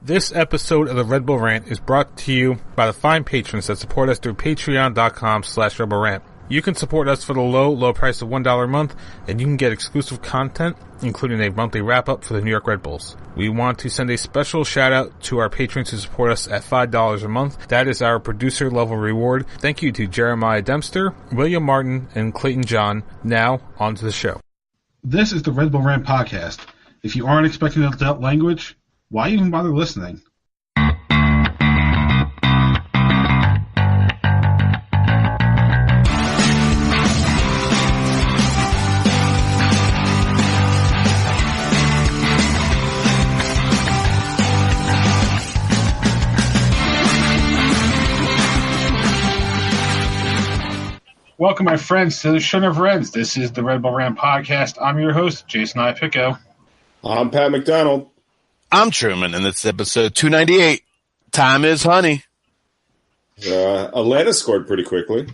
This episode of the Red Bull Rant is brought to you by the fine patrons that support us through patreon.com/Red Bull Rant. You can support us for the low price of $1 a month, and you can get exclusive content, including a monthly wrap-up for the New York Red Bulls. We want to send a special shout-out to our patrons who support us at $5 a month. That is our producer-level reward. Thank you to Jeremiah Dempster, William Martin, and Clayton John. Now, on to the show. This is the Red Bull Rant podcast. If you aren't expecting adult language, why even bother listening? Welcome, my friends, to the show never ends. This is the Red Bull Rant podcast. I'm your host, Jason Ipico. I'm Pat McDonald. I'm Truman, and it's episode 298. Time is honey. Atlanta scored pretty quickly.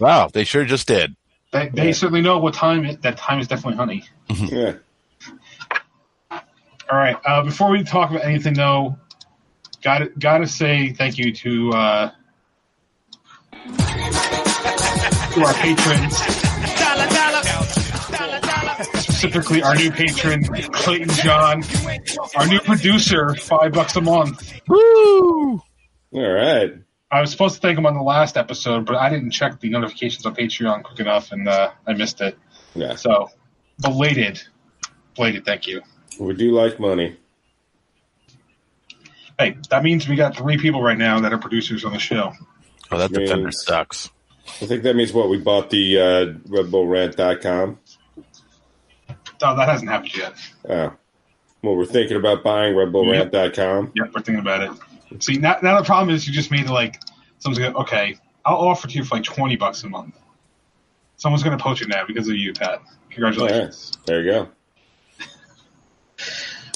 Wow, they sure just did. They certainly know what time is. That time is definitely honey. Yeah. All right. Before we talk about anything, though, gotta say thank you to our patrons. Specifically, our new patron, Clayton John, our new producer, $5 a month. Woo! All right. I was supposed to thank him on the last episode, but I didn't check the notifications on Patreon quick enough, and I missed it. Yeah. So, belated thank you. We do like money. Hey, that means we got 3 people right now that are producers on the show. Oh, that defender sucks. I think that means what? We bought the RedBullRant.com. Oh, that hasn't happened yet. Oh. Well, we're thinking about buying RedBullRant.com. Yep, we're thinking about it. See, now the problem is you just made it like, someone's going to, okay, I'll offer to you for like $20 a month. Someone's going to poach it now because of you, Pat. Congratulations. Right. There you go.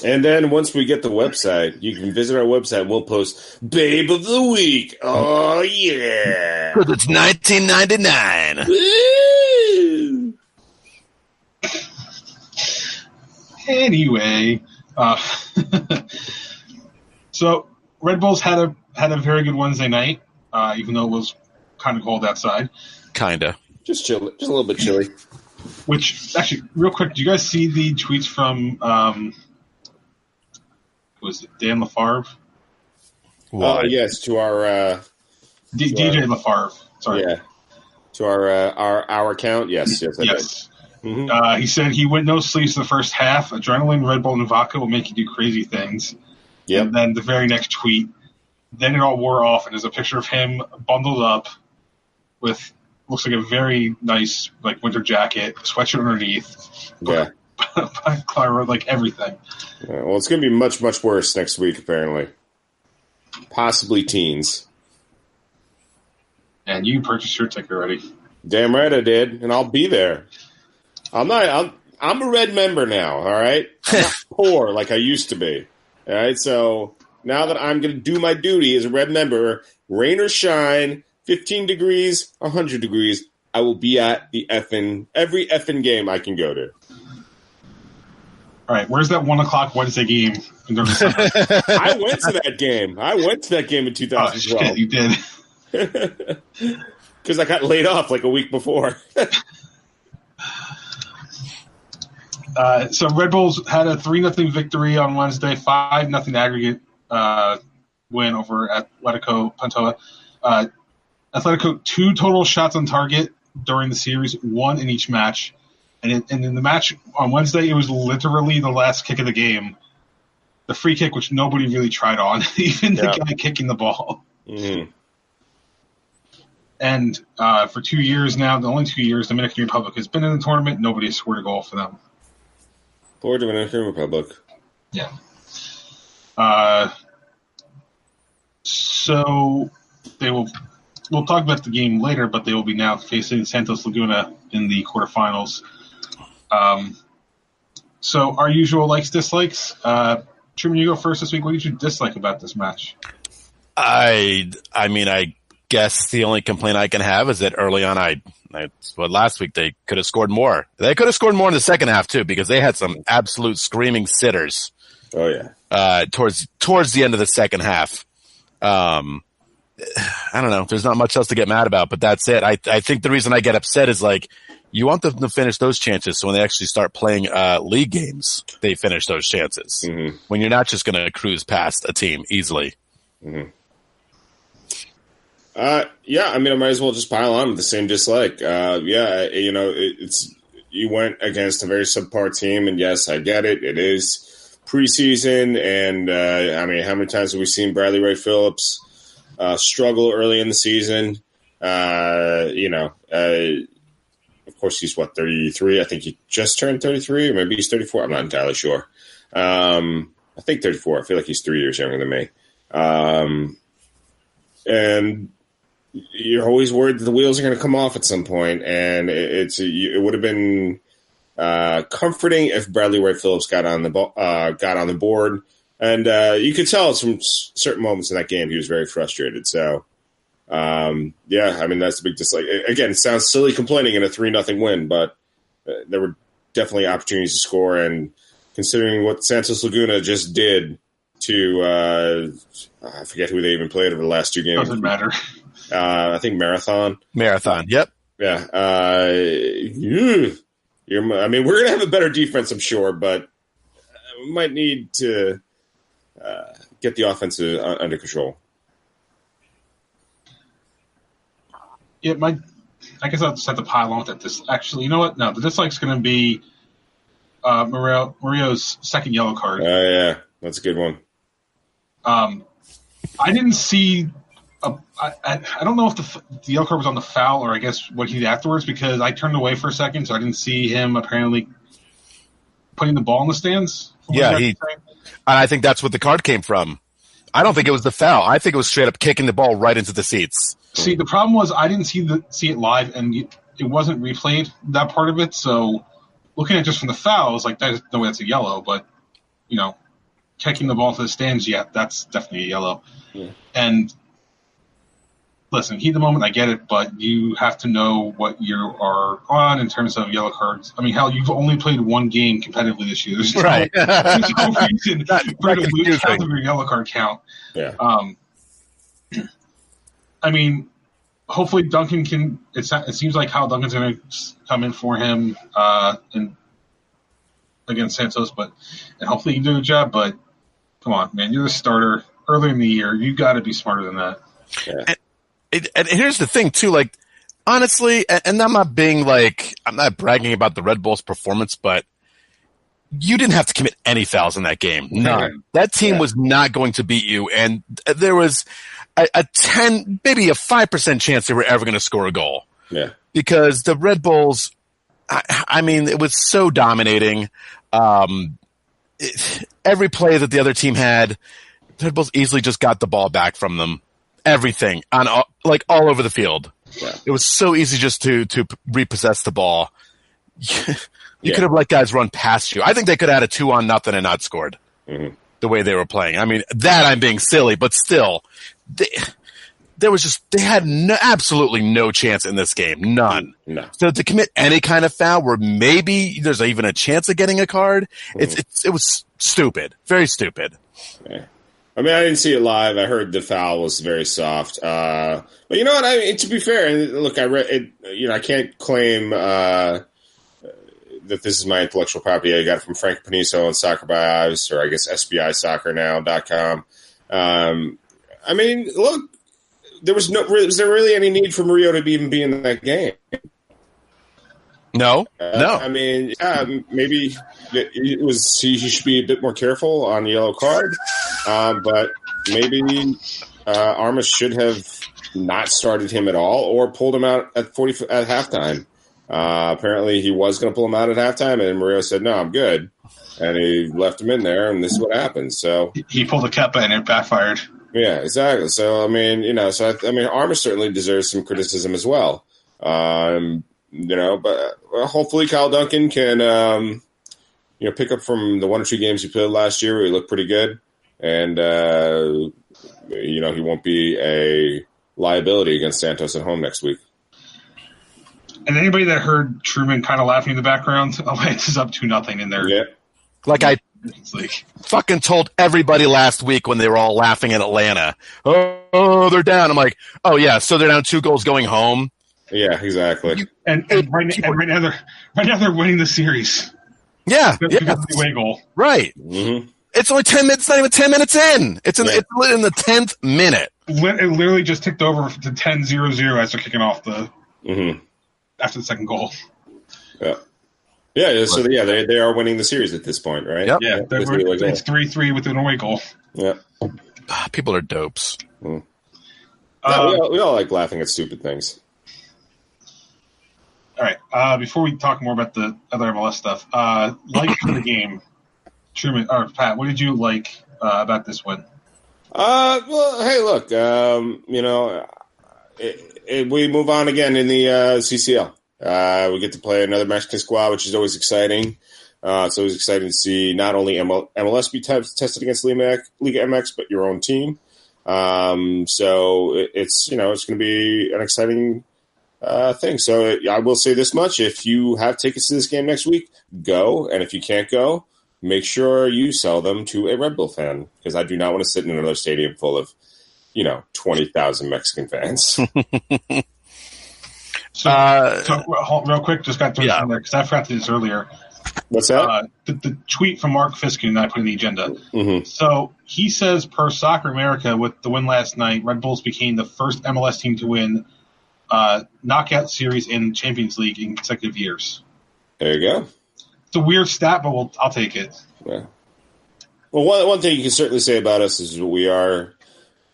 And then once we get the website, you can visit our website and we'll post Babe of the Week. Oh, yeah. Because it's $19.99. Woo! Anyway, so Red Bulls had a very good Wednesday night, even though it was kind of cold outside. Kinda. Just chill, just a little bit chilly. Which, actually, real quick, did you guys see the tweets from, was it Dan LaFarve? Yes, to our DJ LaFarve. Sorry. Yeah. To our account. Yes, I did. Mm-hmm. He said he went no sleeps the first half. Adrenaline, Red Bull, and vodka will make you do crazy things. Yep. And then the very next tweet, then it all wore off, and there's a picture of him bundled up with looks like a very nice like winter jacket, sweatshirt underneath. Yeah. Like everything. Yeah, well, it's going to be much, much worse next week, apparently. Possibly teens. And you purchased your ticket already. Damn right I did, and I'll be there. I'm a Red member now, all right? I'm not poor like I used to be. All right, so now that I'm going to do my duty as a Red member, rain or shine, 15 degrees, 100 degrees, I will be at the every effing game I can go to. All right, where's that 1 o'clock Wednesday game? I went to that game. I went to that game in 2012. Oh, shit, you did. Because I got laid off like a week before. So Red Bulls had a 3-0 victory on Wednesday, 5-0 aggregate win over Atletico Pantoja. Atletico 2 total shots on target during the series, 1 in each match. And in the match on Wednesday, it was literally the last kick of the game. The free kick, which nobody really tried on, even the guy kicking the ball. Mm-hmm. And for 2 years now, the only 2 years, the Dominican Republic has been in the tournament. Nobody has scored a goal for them. Poor Dominican Republic. Yeah. So we'll talk about the game later, but they will be now facing Santos Laguna in the quarterfinals. So our usual likes, dislikes. Truman, you go first this week. What did you dislike about this match? I mean, I guess the only complaint I can have is that early on, last week they could have scored more. They could have scored more in the second half too, because they had some absolute screaming sitters Oh yeah. Towards the end of the second half. I don't know. There's not much else to get mad about, but that's it. I think the reason I get upset is like you want them to finish those chances, so when they actually start playing league games, they finish those chances. Mm-hmm. When you're not just going to cruise past a team easily. Mm-hmm. Yeah, I mean, I might as well just pile on with the same dislike. It's you went against a very subpar team, and yes, I get it. It is preseason, and I mean, how many times have we seen Bradley Ray Phillips struggle early in the season? Of course, he's 33. I think he just turned 33, or maybe he's 34. I'm not entirely sure. I think 34. I feel like he's 3 years younger than me. And you're always worried that the wheels are going to come off at some point, and it would have been comforting if Bradley Ray Phillips got on the board, and you could tell from certain moments in that game he was very frustrated. So, I mean that's a big dislike. Again, it sounds silly complaining in a 3-0 win, but there were definitely opportunities to score, and considering what Santos Laguna just did to I forget who they even played over the last 2 games. Doesn't matter. I think Marathon. Yep. Yeah. I mean, we're going to have a better defense, I'm sure, but we might need to get the offense under control. Yeah, I guess I'll just have to pile on with that. Actually, you know what? No, the dislike's going to be Murillo's second yellow card. Yeah, that's a good one. I didn't see. I don't know if the yellow card was on the foul or I guess what he did afterwards, because I turned away for a second, so I didn't see him apparently putting the ball in the stands. Yeah, and I think that's what the card came from. I don't think it was the foul. I think it was straight up kicking the ball right into the seats. See, the problem was I didn't see it live, and it wasn't replayed, that part of it. So looking at it just from the foul, I was like, there's no way that's a yellow. But kicking the ball to the stands, yeah, that's definitely a yellow. Yeah. And listen, heat of the moment, I get it, but you have to know what you are on in terms of yellow cards. I mean, hell, you've only played one game competitively this year. There's right. There's no reason for to lose count of your yellow card count. Yeah. I mean, hopefully Duncan can. It seems like Kyle Duncan's going to come in for him against Santos, and hopefully he can do a job. But come on, man, you're the starter early in the year. You got to be smarter than that. Yeah. And here's the thing too, like honestly, and I'm not bragging about the Red Bulls' performance, but you didn't have to commit any fouls in that game. None. That team was not going to beat you, and there was a 10, maybe a 5% chance they were ever going to score a goal. Yeah, because the Red Bulls, I mean, it was so dominating. Every play that the other team had, the Red Bulls easily just got the ball back from them. Everything on all over the field. Yeah. It was so easy just to repossess the ball. You could have let guys run past you. I think they could have had a 2-0 and not scored the way they were playing. I mean, that I'm being silly, but still, they had absolutely no chance in this game. None. No. So to commit any kind of foul where maybe there's even a chance of getting a card, it was stupid. Very stupid. Yeah. I mean, I didn't see it live. I heard the foul was very soft. But you know what? To be fair, look, I read it. I can't claim that this is my intellectual property. I got it from Frank Paniso on Soccer by Ives, or I guess SBISoccerNow.com. I mean, look, was there really any need for Murillo to even be in that game? No. I mean, maybe he should be a bit more careful on the yellow card, but maybe Armas should have not started him at all or pulled him out at halftime. Apparently, he was going to pull him out at halftime, and Murillo said, "No, I'm good," and he left him in there, and this is what happened. So he pulled a Kepa, and it backfired. Yeah, exactly. So I mean, Armas certainly deserves some criticism as well. But hopefully Kyle Duncan can, pick up from the 1 or 2 games he played last year where he looked pretty good. And, he won't be a liability against Santos at home next week. And anybody that heard Truman kind of laughing in the background, Alliance is up 2-0 in there. Yeah. Like Champions League. Fucking told everybody last week when they were all laughing in Atlanta. Oh, they're down. I'm like, oh yeah, so they're down 2 goals going home. Yeah, exactly. And right now they're winning the series. Yeah, Because of the away goal. right. Mm-hmm. It's only 10 minutes. It's not even 10 minutes in. It's in the 10th minute. It literally just ticked over to 10-0-0 as they're kicking off after the second goal. Yeah. Yeah, so they are winning the series at this point, right? Yep. Yeah, it's 3-3 with an away goal. Yeah. People are dopes. We all like laughing at stupid things. All right. Before we talk more about the other MLS stuff, like for the game, Truman or Pat, what did you like about this win? Well, hey, look, we move on again in the CCL. We get to play another Mexican squad, which is always exciting. It's always exciting to see not only MLS be tested against Liga MX, but your own team. So it's going to be an exciting thing. So I will say this much: if you have tickets to this game next week, go. And if you can't go, make sure you sell them to a Red Bull fan, because I do not want to sit in another stadium full of 20,000 Mexican fans. So real quick, just got to throw something there because I forgot to do this earlier. What's that? The tweet from Mark Fiskin that I put in the agenda. Mm-hmm. So he says, per Soccer America, with the win last night, Red Bulls became the first MLS team to win knockout series in Champions League in consecutive years. There you go. It's a weird stat, but I'll take it. Yeah. Well, one thing you can certainly say about us is we are,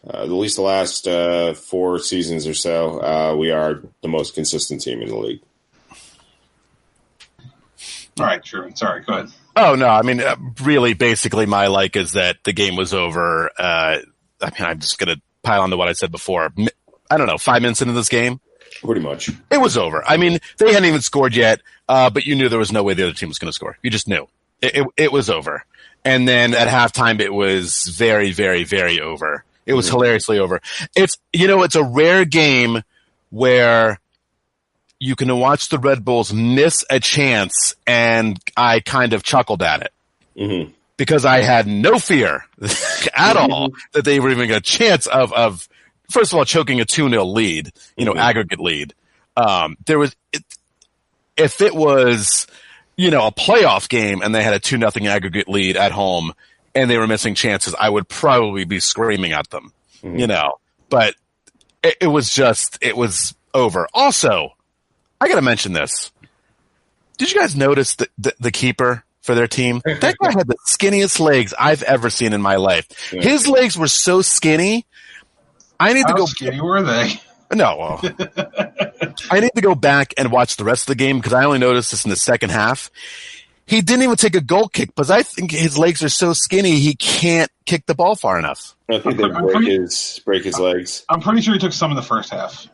at least the last 4 seasons or so, we are the most consistent team in the league. All right, true. Sorry, go ahead. Oh, no. I mean, really, basically, my like is that the game was over. I'm just going to pile on to what I said before. I don't know, 5 minutes into this game? Pretty much. It was over. I mean, they hadn't even scored yet, but you knew there was no way the other team was going to score. You just knew. It was over. And then at halftime, it was very, very, very over. It was hilariously over. It's a rare game where you can watch the Red Bulls miss a chance, and I kind of chuckled at it. Mm-hmm. Because I had no fear at all that they were even a chance of first of all, choking a 2-0 lead, aggregate lead. If it was, a playoff game and they had a 2-0 aggregate lead at home and they were missing chances, I would probably be screaming at them, but it was over. Also, I got to mention this. Did you guys notice the keeper for their team? That guy had the skinniest legs I've ever seen in my life. Yeah. His legs were so skinny. I need to go. How skinny were they? No. I need to go back and watch the rest of the game because I only noticed this in the second half. He didn't even take a goal kick because I think his legs are so skinny he can't kick the ball far enough. I think they break his legs. I'm pretty sure he took some in the first half.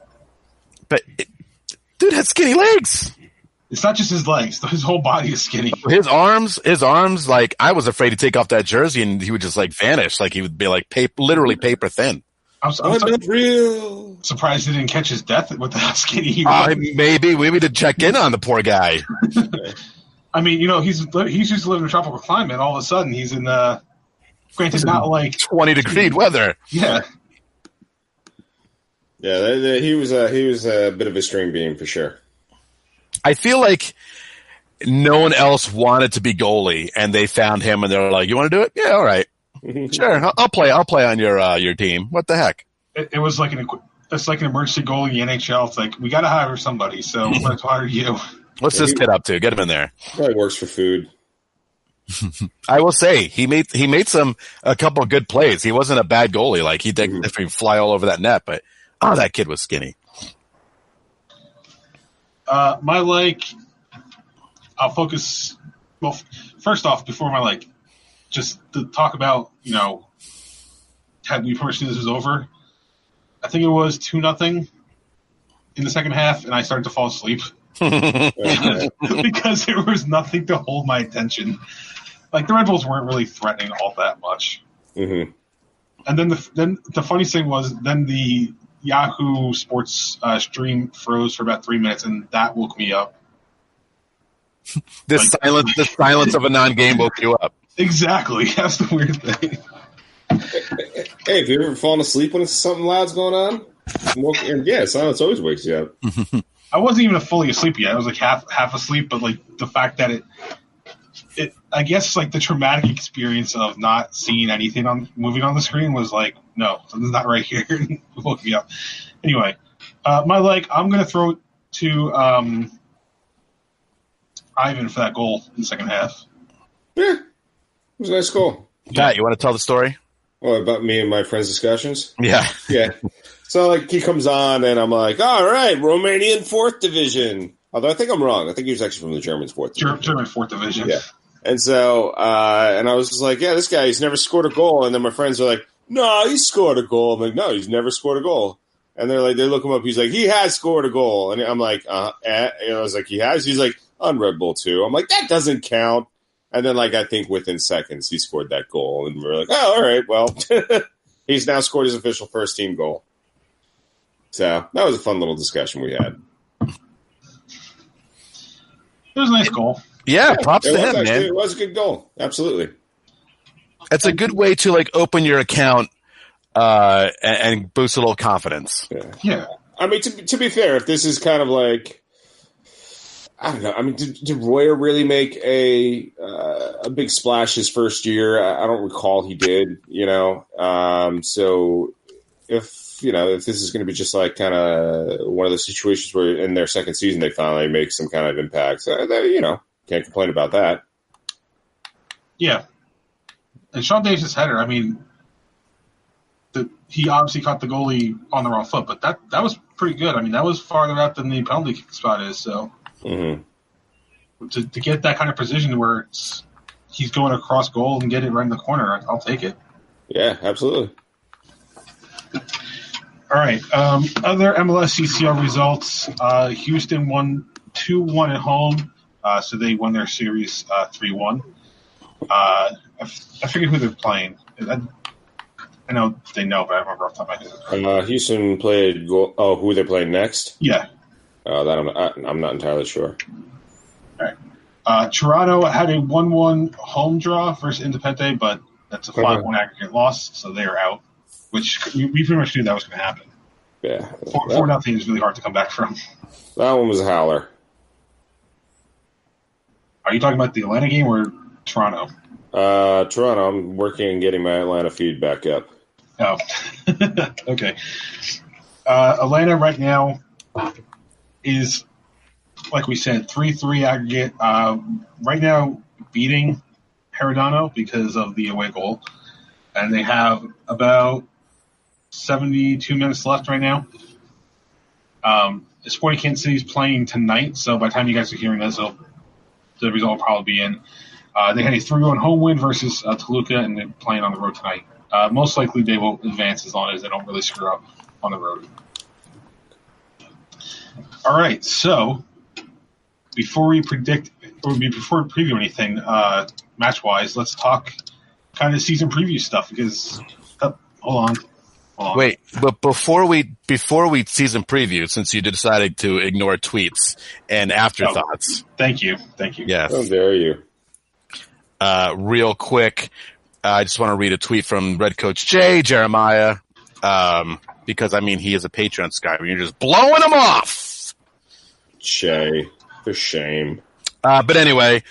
But dude had skinny legs. It's not just his legs; his whole body is skinny. His arms. Like I was afraid to take off that jersey and he would just like vanish. Like he would be like literally paper thin. I'm not real. Surprised he didn't catch his death with how skinny he was. Maybe we need to check in on the poor guy. I mean, he's used to live in a tropical climate. All of a sudden, he's in granted not like 20-degree weather. Yeah. Yeah, he was a bit of a string bean for sure. I feel like no one else wanted to be goalie, and they found him, and they were like, "You want to do it? Yeah, all right, sure. I'll play. I'll play on your team. What the heck?" It was like it's like an emergency goalie in the NHL. It's like we got to hire somebody, so let's hire you. What's this kid up to? Get him in there. Probably works for food. I will say he made a couple of good plays. He wasn't a bad goalie. Like he did fly all over that net, but that kid was skinny. I'll focus. Well, first off, before my like, just to talk about had we first knew this was over. I think it was 2-0 in the second half, and I started to fall asleep because there was nothing to hold my attention. Like the Red Bulls weren't really threatening all that much. Mm-hmm. And then the funniest thing was then the Yahoo Sports stream froze for about 3 minutes, and that woke me up. The silence of a non-game woke you up. Exactly. That's the weird thing. Hey, have you ever fallen asleep when something loud's going on? And yeah, silence always wakes you up. I wasn't even fully asleep yet. I was like half asleep, but like the fact that it I guess like the traumatic experience of not seeing anything moving on the screen was like, no, something's not right here. It woke me up. Anyway, my leg, I'm gonna throw it to Ivan for that goal in the second half. Yeah, it was a nice goal. Pat, you want to tell the story? Oh, about me and my friends' discussions? Yeah. Yeah. So, like, he comes on, and I'm like, all right, Romanian 4th Division. Although I think I'm wrong. I think he was actually from the Germans' 4th Division. German 4th Division. Yeah. And so, and I was just like, yeah, this guy, he's never scored a goal. And then my friends are like, no, he scored a goal. I'm like, no, he's never scored a goal. And they're like, they look him up. He's like, he has scored a goal. And I'm like, and I was like, he has? He's like, on Red Bull 2. I'm like, that doesn't count. And then, like, I think within seconds, he scored that goal. And we're like, oh, all right, well, he's now scored his official first-team goal. So that was a fun little discussion we had. It was a nice goal. Yeah, props to him, man. It was a good goal. Absolutely. It's a good way to, like, open your account and boost a little confidence. Yeah. I mean, to be fair, if this is kind of like, I don't know. I mean, did Royer really make a big splash his first year? I don't recall he did, you know. So if this is going to be just like kind of one of those situations where in their second season they finally make some kind of impact, can't complain about that. Yeah. And Sean Davis' header, I mean, he obviously caught the goalie on the wrong foot, but that was pretty good. I mean, that was farther out than the penalty kick spot is, so. Mm-hmm. To get that kind of precision where he's going across goal and get it right in the corner, I'll take it. Yeah, absolutely. All right. Other MLS CCL results. Houston won 2-1 at home, so they won their series 3-1. I forget who they're playing. I know they know, but I remember off the top of my head. Houston played. Who they're playing next? Yeah. That I'm not entirely sure. All right. Toronto had a 1-1 home draw versus Independente, but that's a 5-1 aggregate loss, so they are out, which we pretty much knew that was going to happen. Yeah. 4-0 is really hard to come back from. That one was a howler. Are you talking about the Atlanta game or Toronto? Toronto. I'm working on getting my Atlanta feed back up. Oh. Okay. Atlanta right now is, like we said, 3-3 aggregate. Right now, beating Heredano because of the away goal. And they have about 72 minutes left right now. Sporting Kansas City is playing tonight, so by the time you guys are hearing this, the result will probably be in. They had a 3-1 home win versus Toluca, and they're playing on the road tonight. Most likely they will advance as long as they don't really screw up on the road. All right, so before we preview anything match-wise, let's talk kind of season preview stuff because hold on. Wait, but before we season preview, since you decided to ignore tweets and afterthoughts. Thank you. Yes. How dare you? Real quick, I just want to read a tweet from Red Coach Jeremiah, because I mean he is a Patreon subscriber. You're just blowing him off. Jay, for shame. But anyway,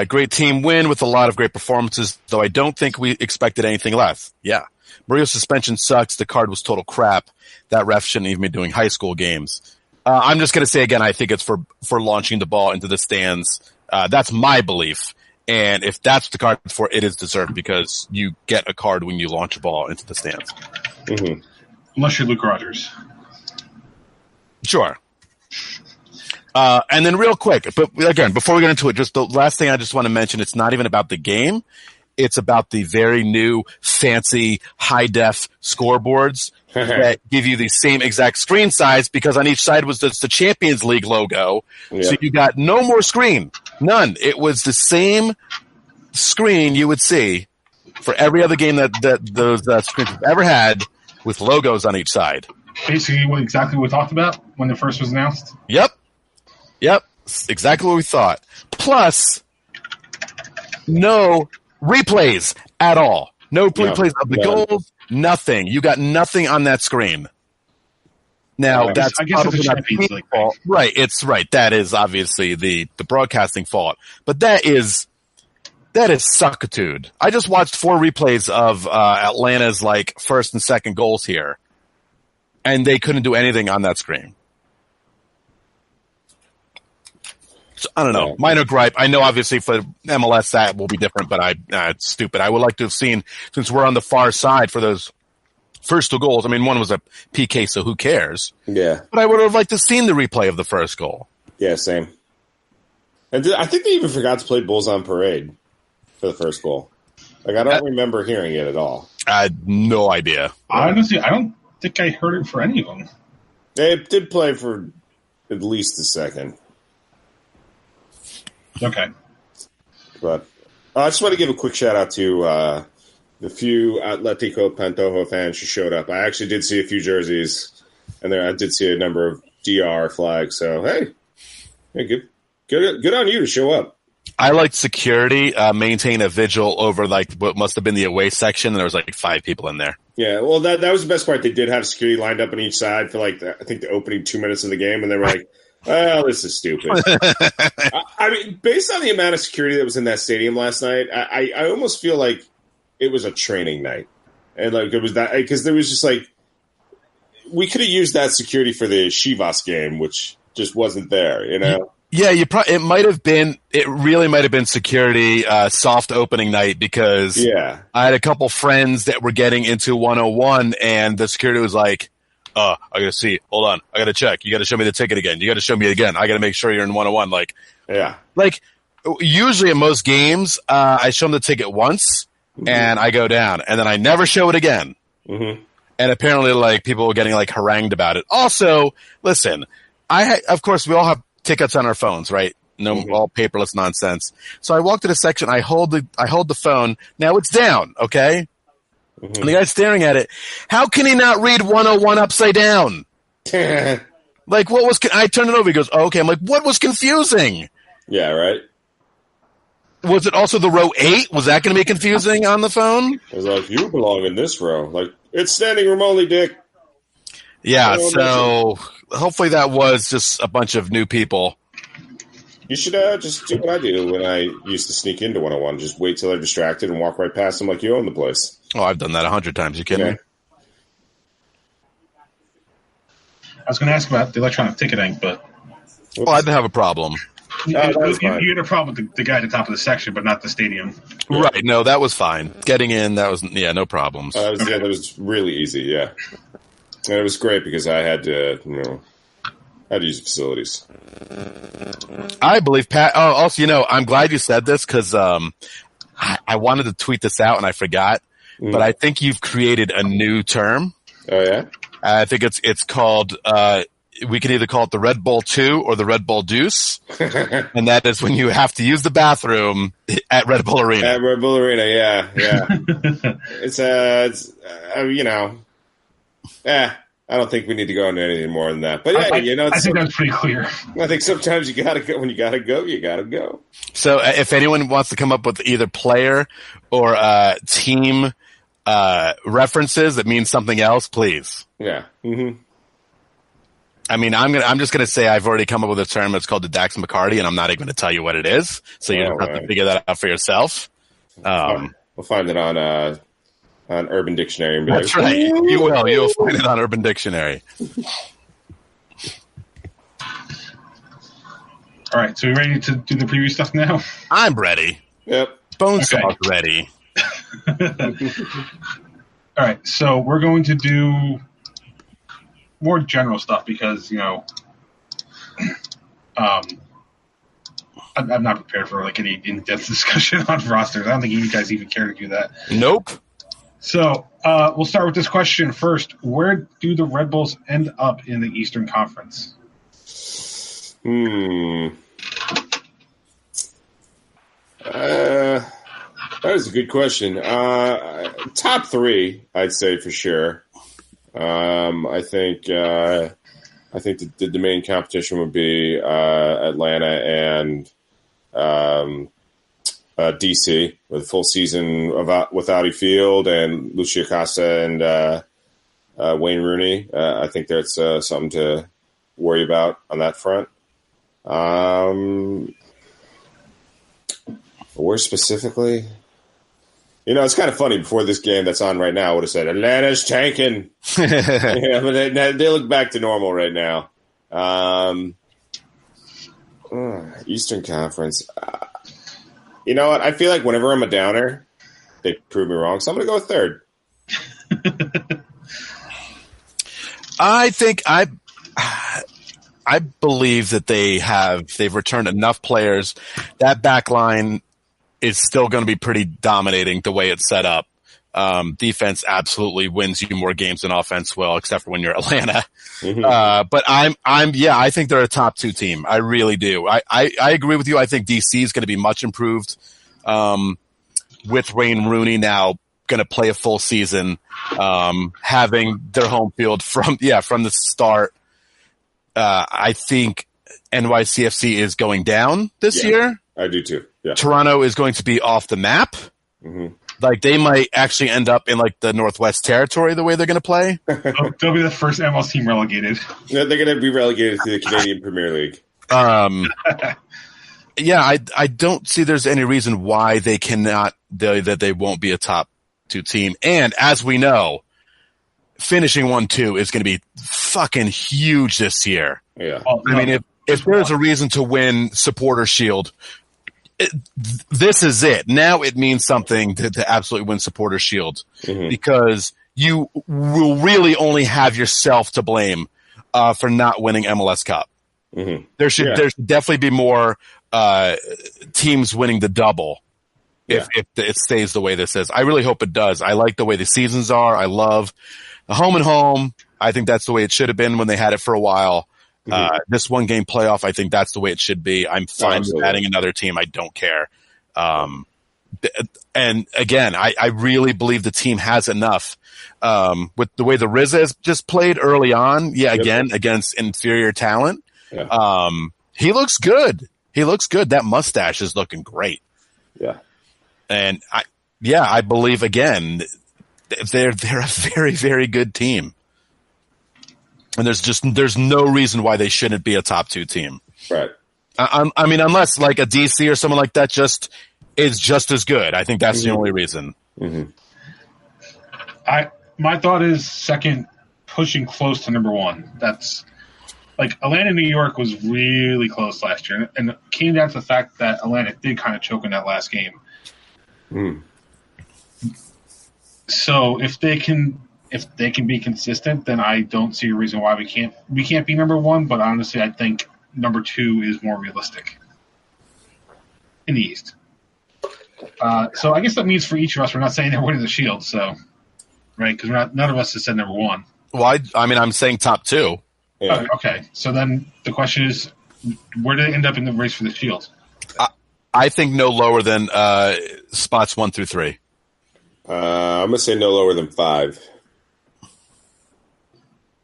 great team win with a lot of great performances, though I don't think we expected anything less. Yeah. Murillo's suspension sucks. The card was total crap. That ref shouldn't even be doing high school games. I'm just going to say again, I think it's for launching the ball into the stands. That's my belief. And if that's the card for, it is deserved because you get a card when you launch a ball into the stands. Mm-hmm. Unless you're Luke Rogers. Sure. And then real quick, but again, before we get into it, just the last thing I just want to mention, it's not even about the game. It's about the very new fancy high-def scoreboards that give you the same exact screen size because on each side was just the Champions League logo. Yeah. So you got no more screen. None. It was the same screen you would see for every other game that those screens have ever had with logos on each side. Basically exactly what we talked about when it first was announced? Yep. Exactly what we thought. Plus, no replays at all. No replays of the no. goals, nothing. You got nothing on that screen. Now, I that's guess it's a probably not Champions the League fault. Right, it's right. That is obviously the broadcasting fault. But that is suckitude. I just watched 4 replays of Atlanta's like first and second goals here, and they couldn't do anything on that screen. So, I don't know. Yeah. Minor gripe. I know obviously for MLS that will be different, but it's stupid. I would like to have seen, since we're on the far side for those first 2 goals. I mean, one was a PK, so who cares? Yeah. But I would have liked to have seen the replay of the first goal. Yeah, same. And I think they even forgot to play Bulls on Parade for the first goal. Like, I don't remember hearing it at all. I had no idea. Honestly, I don't think I heard it for any of them. They did play for at least a second. Okay. But I just want to give a quick shout out to the few Atletico Pantoja fans who showed up. I actually did see a few jerseys, and I did see a number of DR flags. So hey, good on you to show up. I liked security maintain a vigil over like what must have been the away section, and there was like 5 people in there. Yeah, well, that was the best part. They did have security lined up on each side for like I think the opening 2 minutes of the game, and they were like, "Oh, this is stupid." I mean, based on the amount of security that was in that stadium last night, I almost feel like it was a training night, and like it was that because there was just like we could have used that security for the Chivas game, which just wasn't there, you know. Yeah, it might have been. It really might have been security soft opening night because I had a couple friends that were getting into 101, and the security was like, I gotta see. Hold on, I gotta check. You gotta show me the ticket again. You gotta show me it again. I gotta make sure you're in 101. Like, usually in most games, I show them the ticket once, and I go down, and then I never show it again. Mm-hmm. And apparently, like people were getting like harangued about it. Also, listen, of course we all have tickets on our phones, right? No, all paperless nonsense. So I walk to the section. I hold the phone. Now it's down. Okay. And the guy's staring at it. How can he not read 101 upside down? Like, what was? I turned it over. He goes, oh, "Okay." I'm like, "What was confusing?" Yeah, right. Was it also the row 8? Was that going to be confusing on the phone? It was like, you belong in this row. Like, it's standing room only, Dick. Yeah. So hopefully that was just a bunch of new people. You should just do what I do when I used to sneak into 101. Just wait till they're distracted and walk right past them like you own the place. Oh, I've done that 100 times. You kidding me? I was going to ask about the electronic ticketing, but... Well, I didn't have a problem. You had a problem with the guy at the top of the section, but not the stadium. Right. No, that was fine. Getting in, that was, no problems. That was really easy, yeah. And it was great because I had to, I had to use the facilities. I believe, Pat. Oh, also, I'm glad you said this because I wanted to tweet this out and I forgot. But I think you've created a new term. Oh, yeah? I think it's called, we can either call it the Red Bull 2 or the Red Bull Deuce. And that is when you have to use the bathroom at Red Bull Arena. At Red Bull Arena, yeah. It's I don't think we need to go into anything more than that. But yeah, I think that's pretty clear. I think sometimes you gotta go. When you gotta go, you gotta go. So if anyone wants to come up with either player or team references that means something else, please. Yeah. Mm-hmm. I mean, I'm just gonna say I've already come up with a term. It's called the Dax McCarty, and I'm not even going to tell you what it is. So you have to figure that out for yourself. We'll find it on Urban Dictionary. And be that's right. You will. You'll find it on Urban Dictionary. All right. So we ready to do the preview stuff now? I'm ready. Yep. Bonesaw's ready. All right. So we're going to do more general stuff because, I'm not prepared for like any in-depth discussion on rosters. I don't think you guys even care to do that. Nope. So we'll start with this question first. Where do the Red Bulls end up in the Eastern Conference? That is a good question. Top 3, I'd say for sure. I think the main competition would be Atlanta and DC with a full season without Field and Lucia Costa and Wayne Rooney. I think that's something to worry about on that front. Where specifically? It's kind of funny. Before this game that's on right now, I would have said Atlanta's tanking. Yeah, but they look back to normal right now. Eastern Conference. You know what? I feel like whenever I'm a downer, they prove me wrong. So I'm going to go with third. I think I believe that they've returned enough players. That back line is still going to be pretty dominating the way it's set up. Defense absolutely wins you more games than offense will, except for when you're Atlanta. Mm-hmm. But I think they're a top 2 team. I really do. I agree with you. I think DC is going to be much improved. With Wayne Rooney now going to play a full season, having their home field from the start. I think NYCFC is going down this year. I do too. Yeah. Toronto is going to be off the map. Mm-hmm. Like they might actually end up in like the Northwest Territory the way they're going to play. They'll be the first MLS team relegated. Yeah, they're going to be relegated to the Canadian Premier League. Yeah, I don't see there's any reason why they cannot that they won't be a top 2 team. And as we know, finishing 1-2 is going to be fucking huge this year. Yeah, I mean if there's a reason to win Supporter Shield. This is it. Now it means something to absolutely win Supporter Shield because you will really only have yourself to blame for not winning MLS Cup. Mm-hmm. There should definitely be more teams winning the double if it stays the way this is. I really hope it does. I like the way the seasons are. I love the home and home. I think that's the way it should have been when they had it for a while. This 1-game playoff, I think that's the way it should be. I'm fine with adding another team. I don't care. And again, I really believe the team has enough. With the way the Riz has just played early on, again, against inferior talent. Yeah. He looks good. That mustache is looking great. Yeah. And I believe again, they're a very, very good team. And there's no reason why they shouldn't be a top 2 team. Right. I mean, unless like a DC or someone like that is just as good. I think that's the only reason. Mm-hmm. My thought is second, pushing close to number 1. That's like Atlanta, New York was really close last year, and it came down to the fact that Atlanta did kind of choke in that last game. So if they can be consistent, then I don't see a reason why we can't be number 1. But honestly, I think number 2 is more realistic in the East. So I guess that means for each of us, we're not saying they're winning the Shield, so right? Because none of us has said number 1. Well, I'm saying top 2. Yeah. Okay, so then the question is, where do they end up in the race for the Shield? I think no lower than spots 1 through 3. I'm gonna say no lower than 5.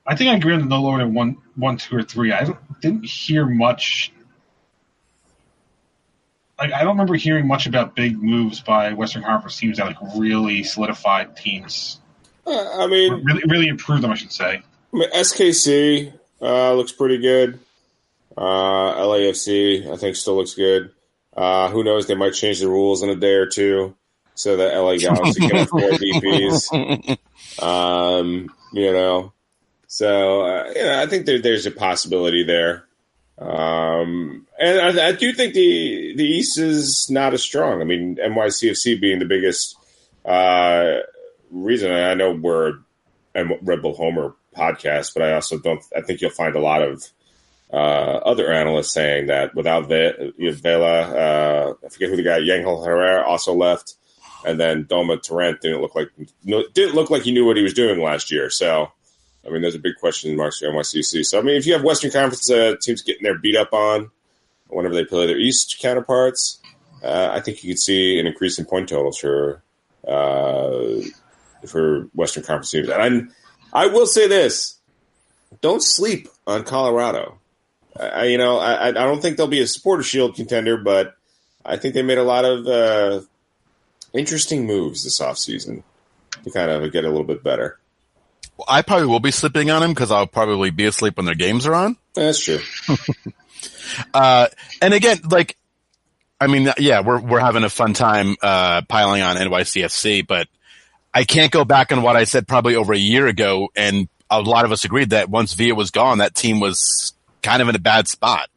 I think I agree on the no lower than 1, 2, or 3. I didn't hear much. Like I don't remember hearing much about big moves by Western Conference teams that like really solidified teams. I mean, really improved them, I should say. I mean, SKC looks pretty good. LAFC, I think, still looks good. Who knows? They might change the rules in a day or two so that LA Galaxy can have 4 DPs. So I think there's a possibility there. And I do think the East is not as strong. I mean, NYCFC being the biggest reason. I know we're a Red Bull Homer podcast, but I also don't. I think you'll find a lot of other analysts saying that without Vela, I forget who the guy, Yangel Herrera also left, and then Doma Torrent didn't look like he knew what he was doing last year. So, I mean, there's a big question mark for NYCFC. So, I mean, if you have Western Conference teams getting their beat up on whenever they play their East counterparts, I think you could see an increase in point totals for Western Conference teams. And I will say this: don't sleep on Colorado. I don't think they'll be a Supporter Shield contender, but I think they made a lot of interesting moves this offseason to kind of get a little bit better. Well, I probably will be sleeping on him because I'll probably be asleep when their games are on. That's true. And again, like, I mean, yeah, we're having a fun time piling on NYCFC, but I can't go back on what I said probably over a year ago, and a lot of us agreed that once Villa was gone, that team was kind of in a bad spot.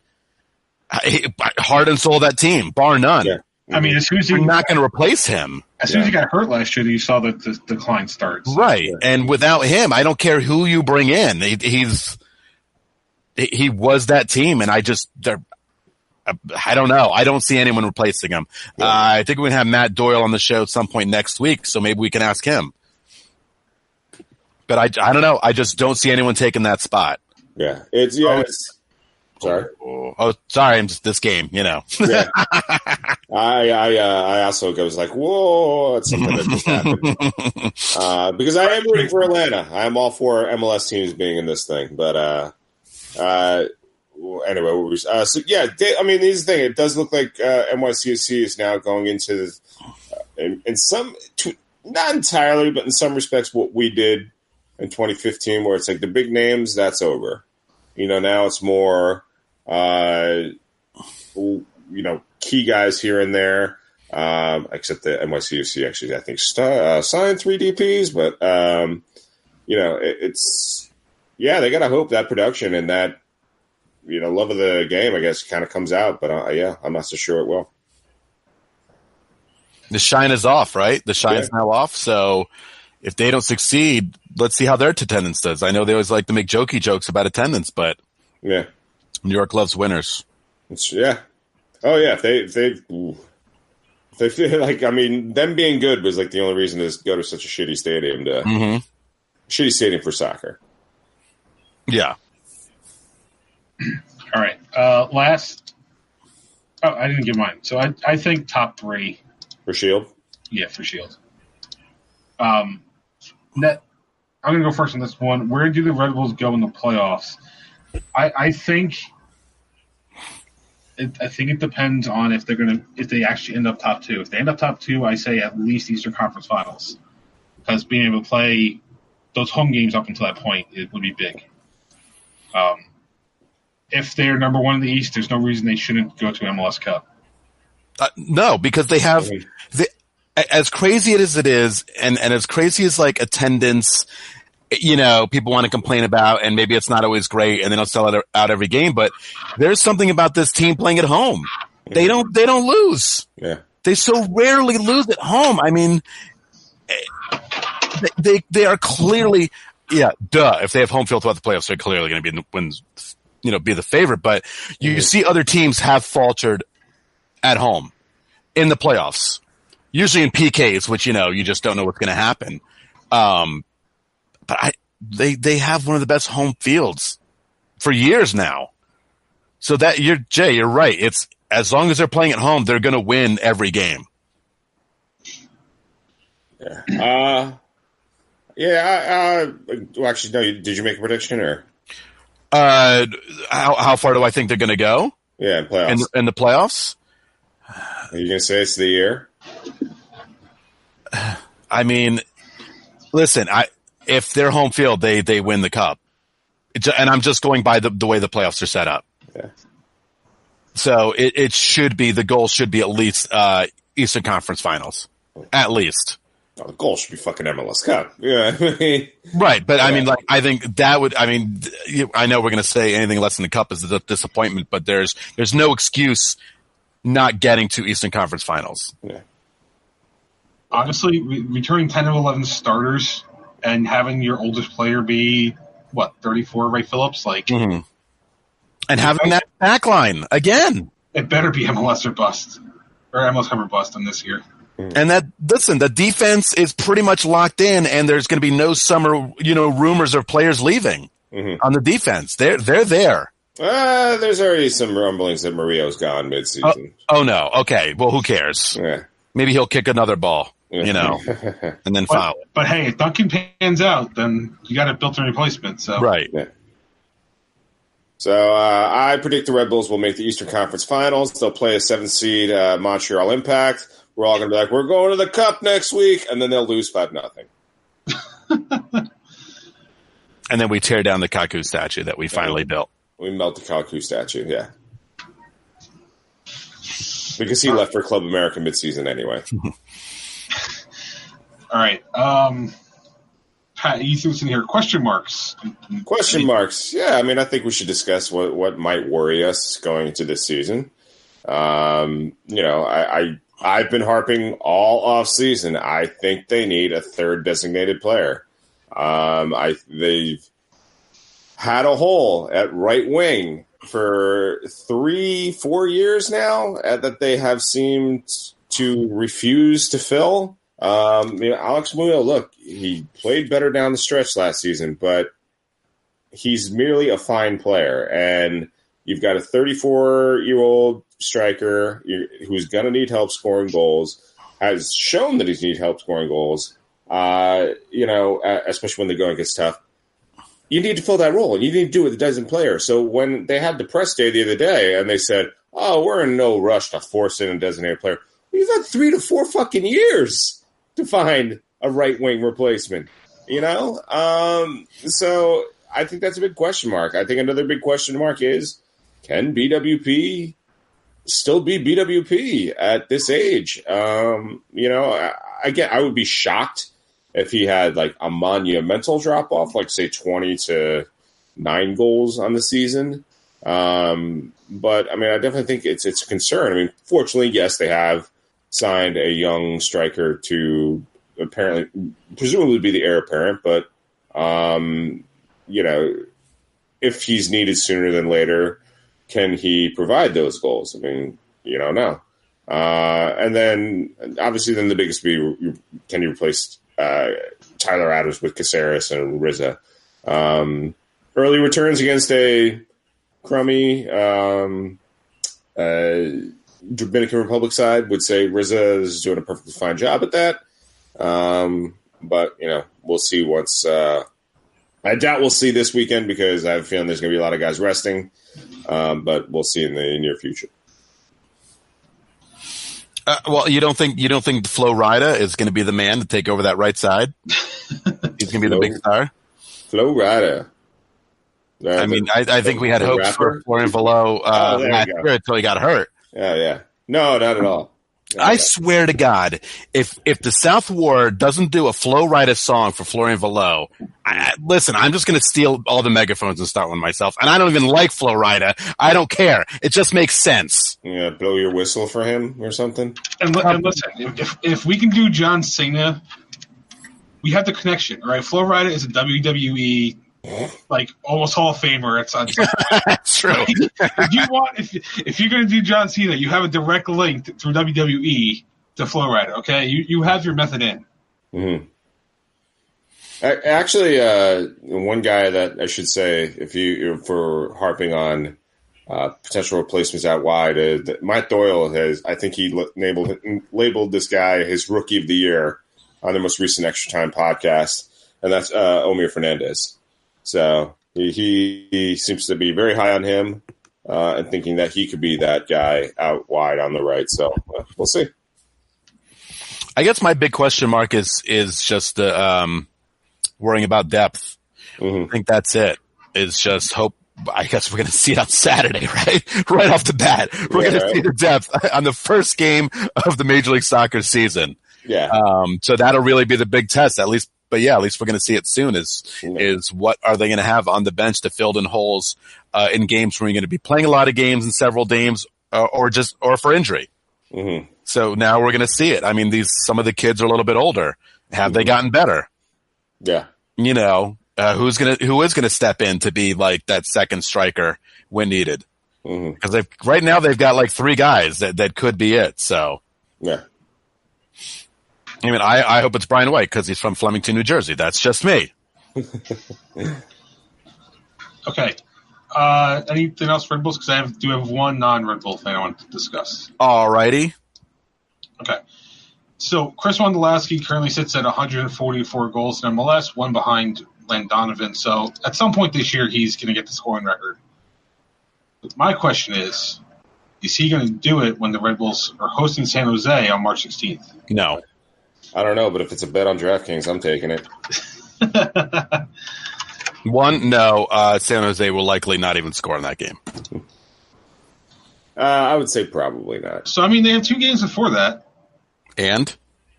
Heart and soul of that team, bar none. Yeah. I mean, as soon as You're not going to replace him. as soon as he got hurt last year, you saw that the decline starts. Right. And without him, I don't care who you bring in. He was that team, and I don't know. I don't see anyone replacing him. Yeah. I think we're going to have Matt Doyle on the show at some point next week, so maybe we can ask him. But I don't know. I just don't see anyone taking that spot. Yeah. Sorry. Oh, sorry. I'm just this game, you know. Yeah. I also was like, whoa, it's something that just happened. Because I am rooting for Atlanta. I am all for MLS teams being in this thing. But anyway, so yeah, I mean, here's the thing. It does look like NYCFC is now going into, in some, not entirely, but in some respects, what we did in 2015, where it's like the big names, that's over. You know, now it's more, key guys here and there, except the NYCFC actually, I think, signed 3 DPs, but, they got to hope that production and that, love of the game, I guess, kind of comes out, but I'm not so sure it will. The shine is off, right? The shine is now off, so if they don't succeed, let's see how their attendance does. I know they always like to make jokey jokes about attendance, but yeah, New York loves winners. Yeah. Oh yeah. If they feel like, I mean, them being good was like the only reason to go to such a shitty stadium shitty stadium for soccer. Yeah. All right. Last. Oh, I didn't give mine. So I think top 3 for Shield. Yeah, for Shield. I'm going to go first on this one. Where do the Red Bulls go in the playoffs? I think it depends on if they actually end up top 2. If they end up top 2, I say at least Eastern Conference Finals, because being able to play those home games up until that point, it would be big. If they're number 1 in the East, there's no reason they shouldn't go to MLS Cup. No, because they have as crazy as it is, and as crazy as like attendance, people want to complain about, and maybe it's not always great, and they don't sell it out every game. But there's something about this team playing at home. They don't lose. Yeah, they so rarely lose at home. I mean, they are clearly, if they have home field throughout the playoffs, they're clearly going to be the favorite. But you see other teams have faltered at home in the playoffs, usually in PKs, which you just don't know what's going to happen. But they have one of the best home fields for years now. So that you're right. It's as long as they're playing at home, they're going to win every game. Yeah. Well, actually, no. Did you make a prediction or? How far do I think they're going to go? Yeah, in playoffs. In the playoffs. Are you going to say it's the year? I mean, listen. If they're home field, they win the cup, and I'm just going by the way the playoffs are set up. Yeah. So it should be, the goal should be at least Eastern Conference Finals, at least. Oh, the goal should be fucking MLS Cup. Yeah, right. But I mean, like, I think that would. I mean, I know we're going to say anything less than the cup is a disappointment, but there's no excuse not getting to Eastern Conference Finals. Yeah. Honestly, returning 10 of 11 starters and having your oldest player be 34, Ray Phillips, and having that back line again. It better be MLS or bust, or MLS Cup or bust in this year. And the defense is pretty much locked in, and there's going to be no summer, rumors of players leaving on the defense. They're there. There's already some rumblings that Murillo's gone midseason. Oh no. Okay. Well, who cares? Yeah. Maybe he'll kick another ball, and then foul. But hey, if Duncan pans out, then you got a built-in replacement. So right. Yeah. So I predict the Red Bulls will make the Eastern Conference Finals. They'll play a 7th seed Montreal Impact. We're all going to be like, we're going to the Cup next week, and then they'll lose 5-0. And then we tear down the Kaku statue that we finally built. We melt the Kaku statue, yeah. Because he left for Club America midseason anyway. All right. Pat, you threw in here question marks. Question marks. Yeah, I mean, I think we should discuss what might worry us going into this season. I've been harping all off season. I think they need a third designated player. They've had a hole at right wing for 3-4 years now that they have seemed to refuse to fill. Alex Munoz, look, he played better down the stretch last season, but he's merely a fine player. And you've got a 34-year-old striker who's going to need help scoring goals, has shown that he's need help scoring goals, especially when the going gets tough. You need to fill that role, and you need to do it with a dozen players. So when they had the press day the other day and they said, oh, we're in no rush to force in a designated player, we've had 3 to 4 fucking years to find a right-wing replacement, So I think that's a big question mark. I think another big question mark is, can BWP still be BWP at this age? I would be shocked if he had like a monumental drop-off, like say 20 to 9 goals on the season. But I mean, I definitely think it's a concern. I mean, fortunately, yes, they have signed a young striker to presumably be the heir apparent, but if he's needed sooner than later, can he provide those goals? I mean, you don't know. And then obviously the biggest be, can you replace Tyler Adams with Caceres and Rizza? Early returns against a crummy Dominican Republic side would say Rizza is doing a perfectly fine job at that. But, we'll see once I doubt we'll see this weekend because I have a feeling there's going to be a lot of guys resting. But we'll see in the near future. Well, you don't think Flo Rida is going to be the man to take over that right side? He's going to be the big star? Flo Rida. I think we had hopes for Florian Velo last year until he got hurt. Yeah. No, not at all. I swear to God, if the South Ward doesn't do a Flo Rida song for Florian Velo, listen, I'm just going to steal all the megaphones and start one myself. And I don't even like Flo Rida. I don't care. It just makes sense. Yeah, blow your whistle for him or something. And listen, if we can do John Cena, we have the connection, all right? Flo Rida is a WWE almost Hall of Famer. It's That's true. If you're going to do John Cena, you have a direct link through WWE to Flo Rida. Okay, you have your method in. Mm-hmm. Actually, one guy that I should say, for harping on potential replacements out wide, Matt Doyle I think he labeled this guy his Rookie of the Year on the most recent Extra Time podcast, and that's Omir Fernandez. So he seems to be very high on him and thinking that he could be that guy out wide on the right. So we'll see. I guess my big question mark is just worrying about depth. Mm-hmm. I think that's it. It's just hope. I guess we're going to see it on Saturday, right? Right off the bat. We're going to see the depth on the first game of the Major League Soccer season. Yeah. So that'll really be the big test, at least. But yeah, at least we're going to see it soon. Is what are they going to have on the bench to fill in holes in games where you're going to be playing a lot of games in several games, or for injury. Mm-hmm. So now we're going to see it. I mean, some of the kids are a little bit older. Have they gotten better? Yeah. Who is going to step in to be like that second striker when needed? Because right now they've got like 3 guys that could be it. So yeah. I mean, I hope it's Brian White because he's from Flemington, New Jersey. That's just me. Okay. Anything else for Red Bulls? Because I do have one non-Red Bull thing I want to discuss. All righty. Okay. So Chris Wondolowski currently sits at 144 goals in MLS, one behind Len Donovan. So at some point this year, he's going to get the scoring record. My question is he going to do it when the Red Bulls are hosting San Jose on March 16th? No. I don't know, but if it's a bet on DraftKings, I'm taking it. No. San Jose will likely not even score in that game. I would say probably not. So, I mean, they have 2 games before that. And?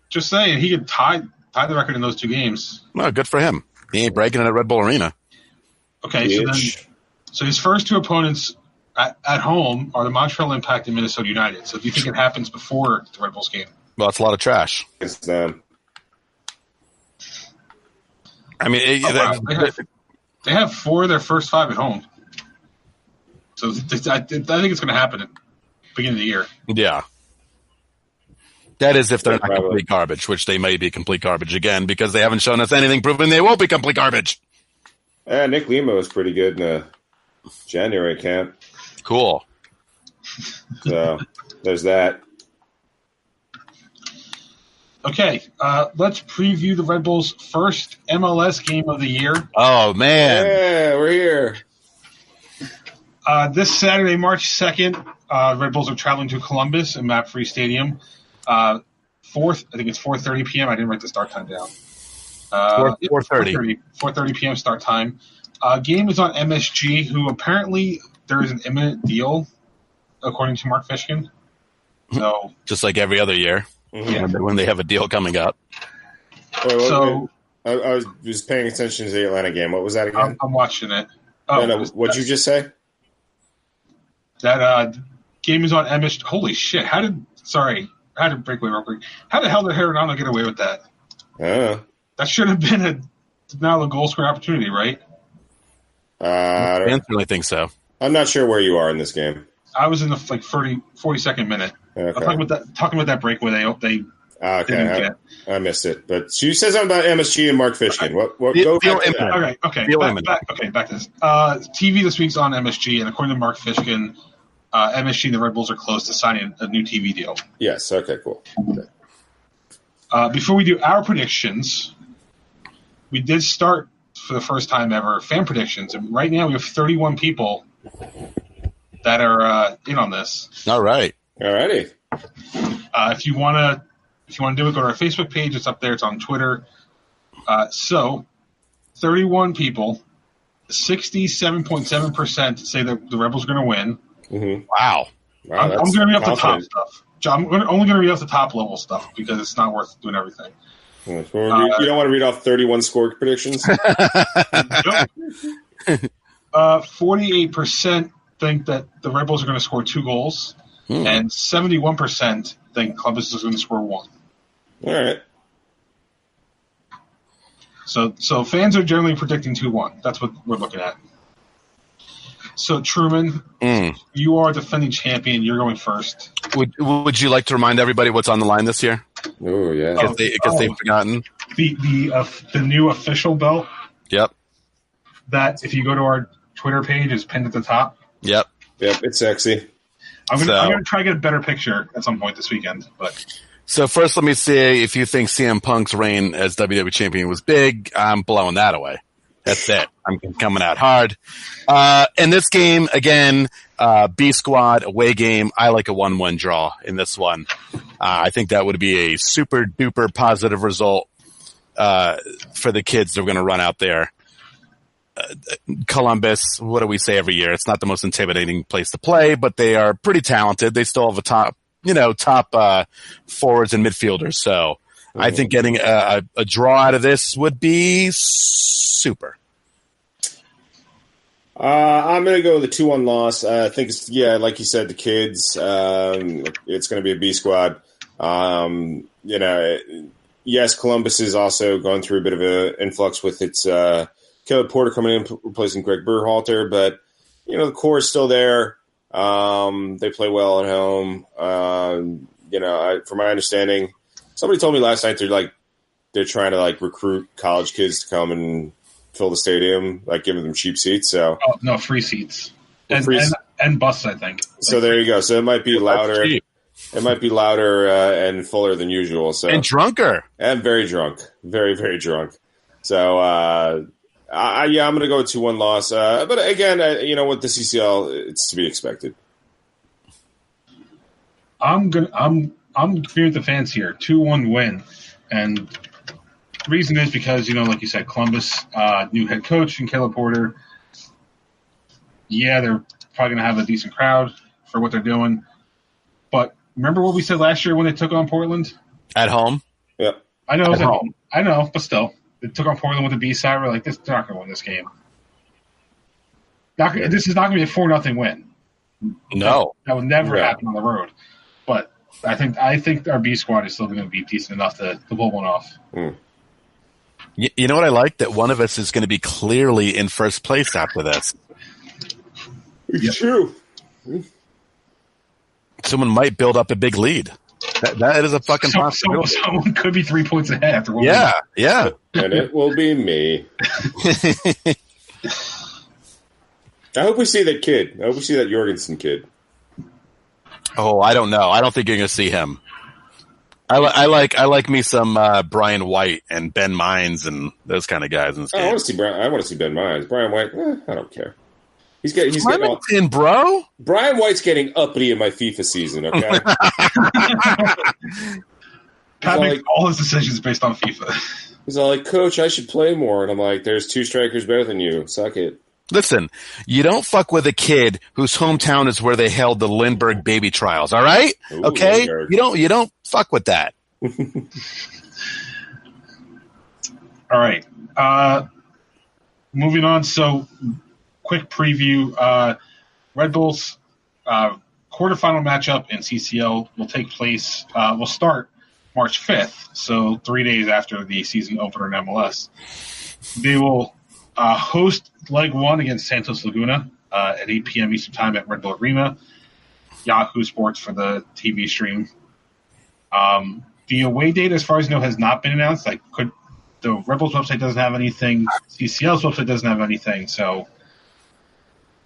Just saying, he could tie the record in those 2 games. No, good for him. He ain't breaking it at Red Bull Arena. Okay, so his first 2 opponents at home are the Montreal Impact and Minnesota United. So do you think it happens before the Red Bulls game? Well, it's a lot of trash. It's them. I mean, they have 4 of their first 5 at home. So I think it's going to happen at the beginning of the year. Yeah. That is if they're not complete garbage, which they may be complete garbage again because they haven't shown us anything proving they won't be complete garbage. Nick Lima was pretty good in the January camp. Cool. So there's that. Okay, let's preview the Red Bulls' first MLS game of the year. Oh, man. Yeah, we're here. This Saturday, March 2nd, Red Bulls are traveling to Columbus in Map Free Stadium. I think it's 4:30 p.m. I didn't write the start time down. 4:30. 4:30 p.m. start time. Game is on MSG, who apparently there is an imminent deal, according to Mark Fishkin. So just like every other year, when they have a deal coming up. I was paying attention to the Atlanta game. What was that again? I'm watching it. What'd you just say? That game is on MSG. Holy shit! I had to break away real quick. How the hell did Herrerano get away with that? That should have been now a goal scoring opportunity, right? I certainly think so. I'm not sure where you are in this game. I was in the 40-second minute. Okay. I'm talking about that break where they didn't get. I missed it. But she says something about MSG and Mark Fishkin. Back to this. TV this week's on MSG, and according to Mark Fishkin, MSG and the Red Bulls are close to signing a new TV deal. Yes. Okay. Cool. Okay. Before we do our predictions, we did start for the first time ever fan predictions, and right now we have 31 people that are in on this. All right. Alrighty. If you want to do it, go to our Facebook page. It's up there. It's on Twitter. So 31 people, 67.7% say that the Rebels are going to win. Mm-hmm. Wow. I'm going to read off the top stuff. I'm only going to read off the top level stuff because it's not worth doing everything. You don't want to read off 31 score predictions? 48% think that the Red Bulls are going to score 2 goals, and 71% think Columbus is going to score 1. All right. So fans are generally predicting 2-1. That's what we're looking at. So Truman, you are defending champion. You're going first. Would you like to remind everybody what's on the line this year? Oh yeah, because they've forgotten the new official belt. Yep. That if you go to our Twitter page is pinned at the top. Yep. It's sexy. I'm gonna try to get a better picture at some point this weekend. But so first, let me say if you think CM Punk's reign as WWE champion was big, I'm blowing that away. That's it. I'm coming out hard. In this game, again, B squad away game. I like a 1-1 draw in this one. I think that would be a super duper positive result for the kids that are going to run out there. Columbus, what do we say every year? It's not the most intimidating place to play, but they are pretty talented. They still have a top forwards and midfielders. So I think getting a draw out of this would be super. I'm going to go with a 2-1 loss. I think it's, like you said, the kids, it's going to be a B squad. Yes, Columbus is also going through a bit of an influx with its Caleb Porter coming in, replacing Greg Berhalter, but the core is still there. They play well at home. From my understanding, somebody told me last night they're trying to recruit college kids to come and fill the stadium, giving them cheap seats. So no, free seats and bus, I think. So there you go. So it might be louder. It might be louder and fuller than usual. So and drunker and very drunk, very very drunk. So I'm going to go with 2-1 loss. But again, with the CCL, it's to be expected. I'm agreeing with the fans here. 2-1 win, and the reason is because like you said, Columbus, new head coach and Caleb Porter. Yeah, they're probably going to have a decent crowd for what they're doing. But remember what we said last year when they took on Portland? At home? Yeah. I know, I know, but still. They took on Portland with the B side. We're like, they're not going to win this game. This is not going to be a 4-0 win. No. That would never happen on the road. But I think our B squad is still going to be decent enough to pull one off. Mm. You know what I like? That one of us is going to be clearly in first place after this. It's true. Someone might build up a big lead. That is a fucking possibility. Someone could be 3 points ahead after one. Yeah. And it will be me. I hope we see that kid. I hope we see that Jorgensen kid. Oh, I don't know. I don't think you're going to see him. I like me some Brian White and Ben Mines and those kind of guys. I want to see Ben Mines. Brian White, I don't care. He's getting bro. Brian White's getting uppity in my FIFA season. Okay, Pat makes all his decisions based on FIFA. He's all like, "Coach, I should play more," and I'm like, "There's 2 strikers better than you. Suck it." Listen, you don't fuck with a kid whose hometown is where they held the Lindbergh baby trials. All right, Ooh, okay? Lindbergh. You don't fuck with that. All right, moving on. So. Quick preview. Red Bull's quarterfinal matchup in CCL will take place, will start March 5th, so 3 days after the season opener in MLS. They will host Leg 1 against Santos Laguna at 8 p.m. Eastern Time at Red Bull Arena. Yahoo Sports for the TV stream. The away date, as far as I know, has not been announced. The Red Bull's website doesn't have anything. CCL's website doesn't have anything, so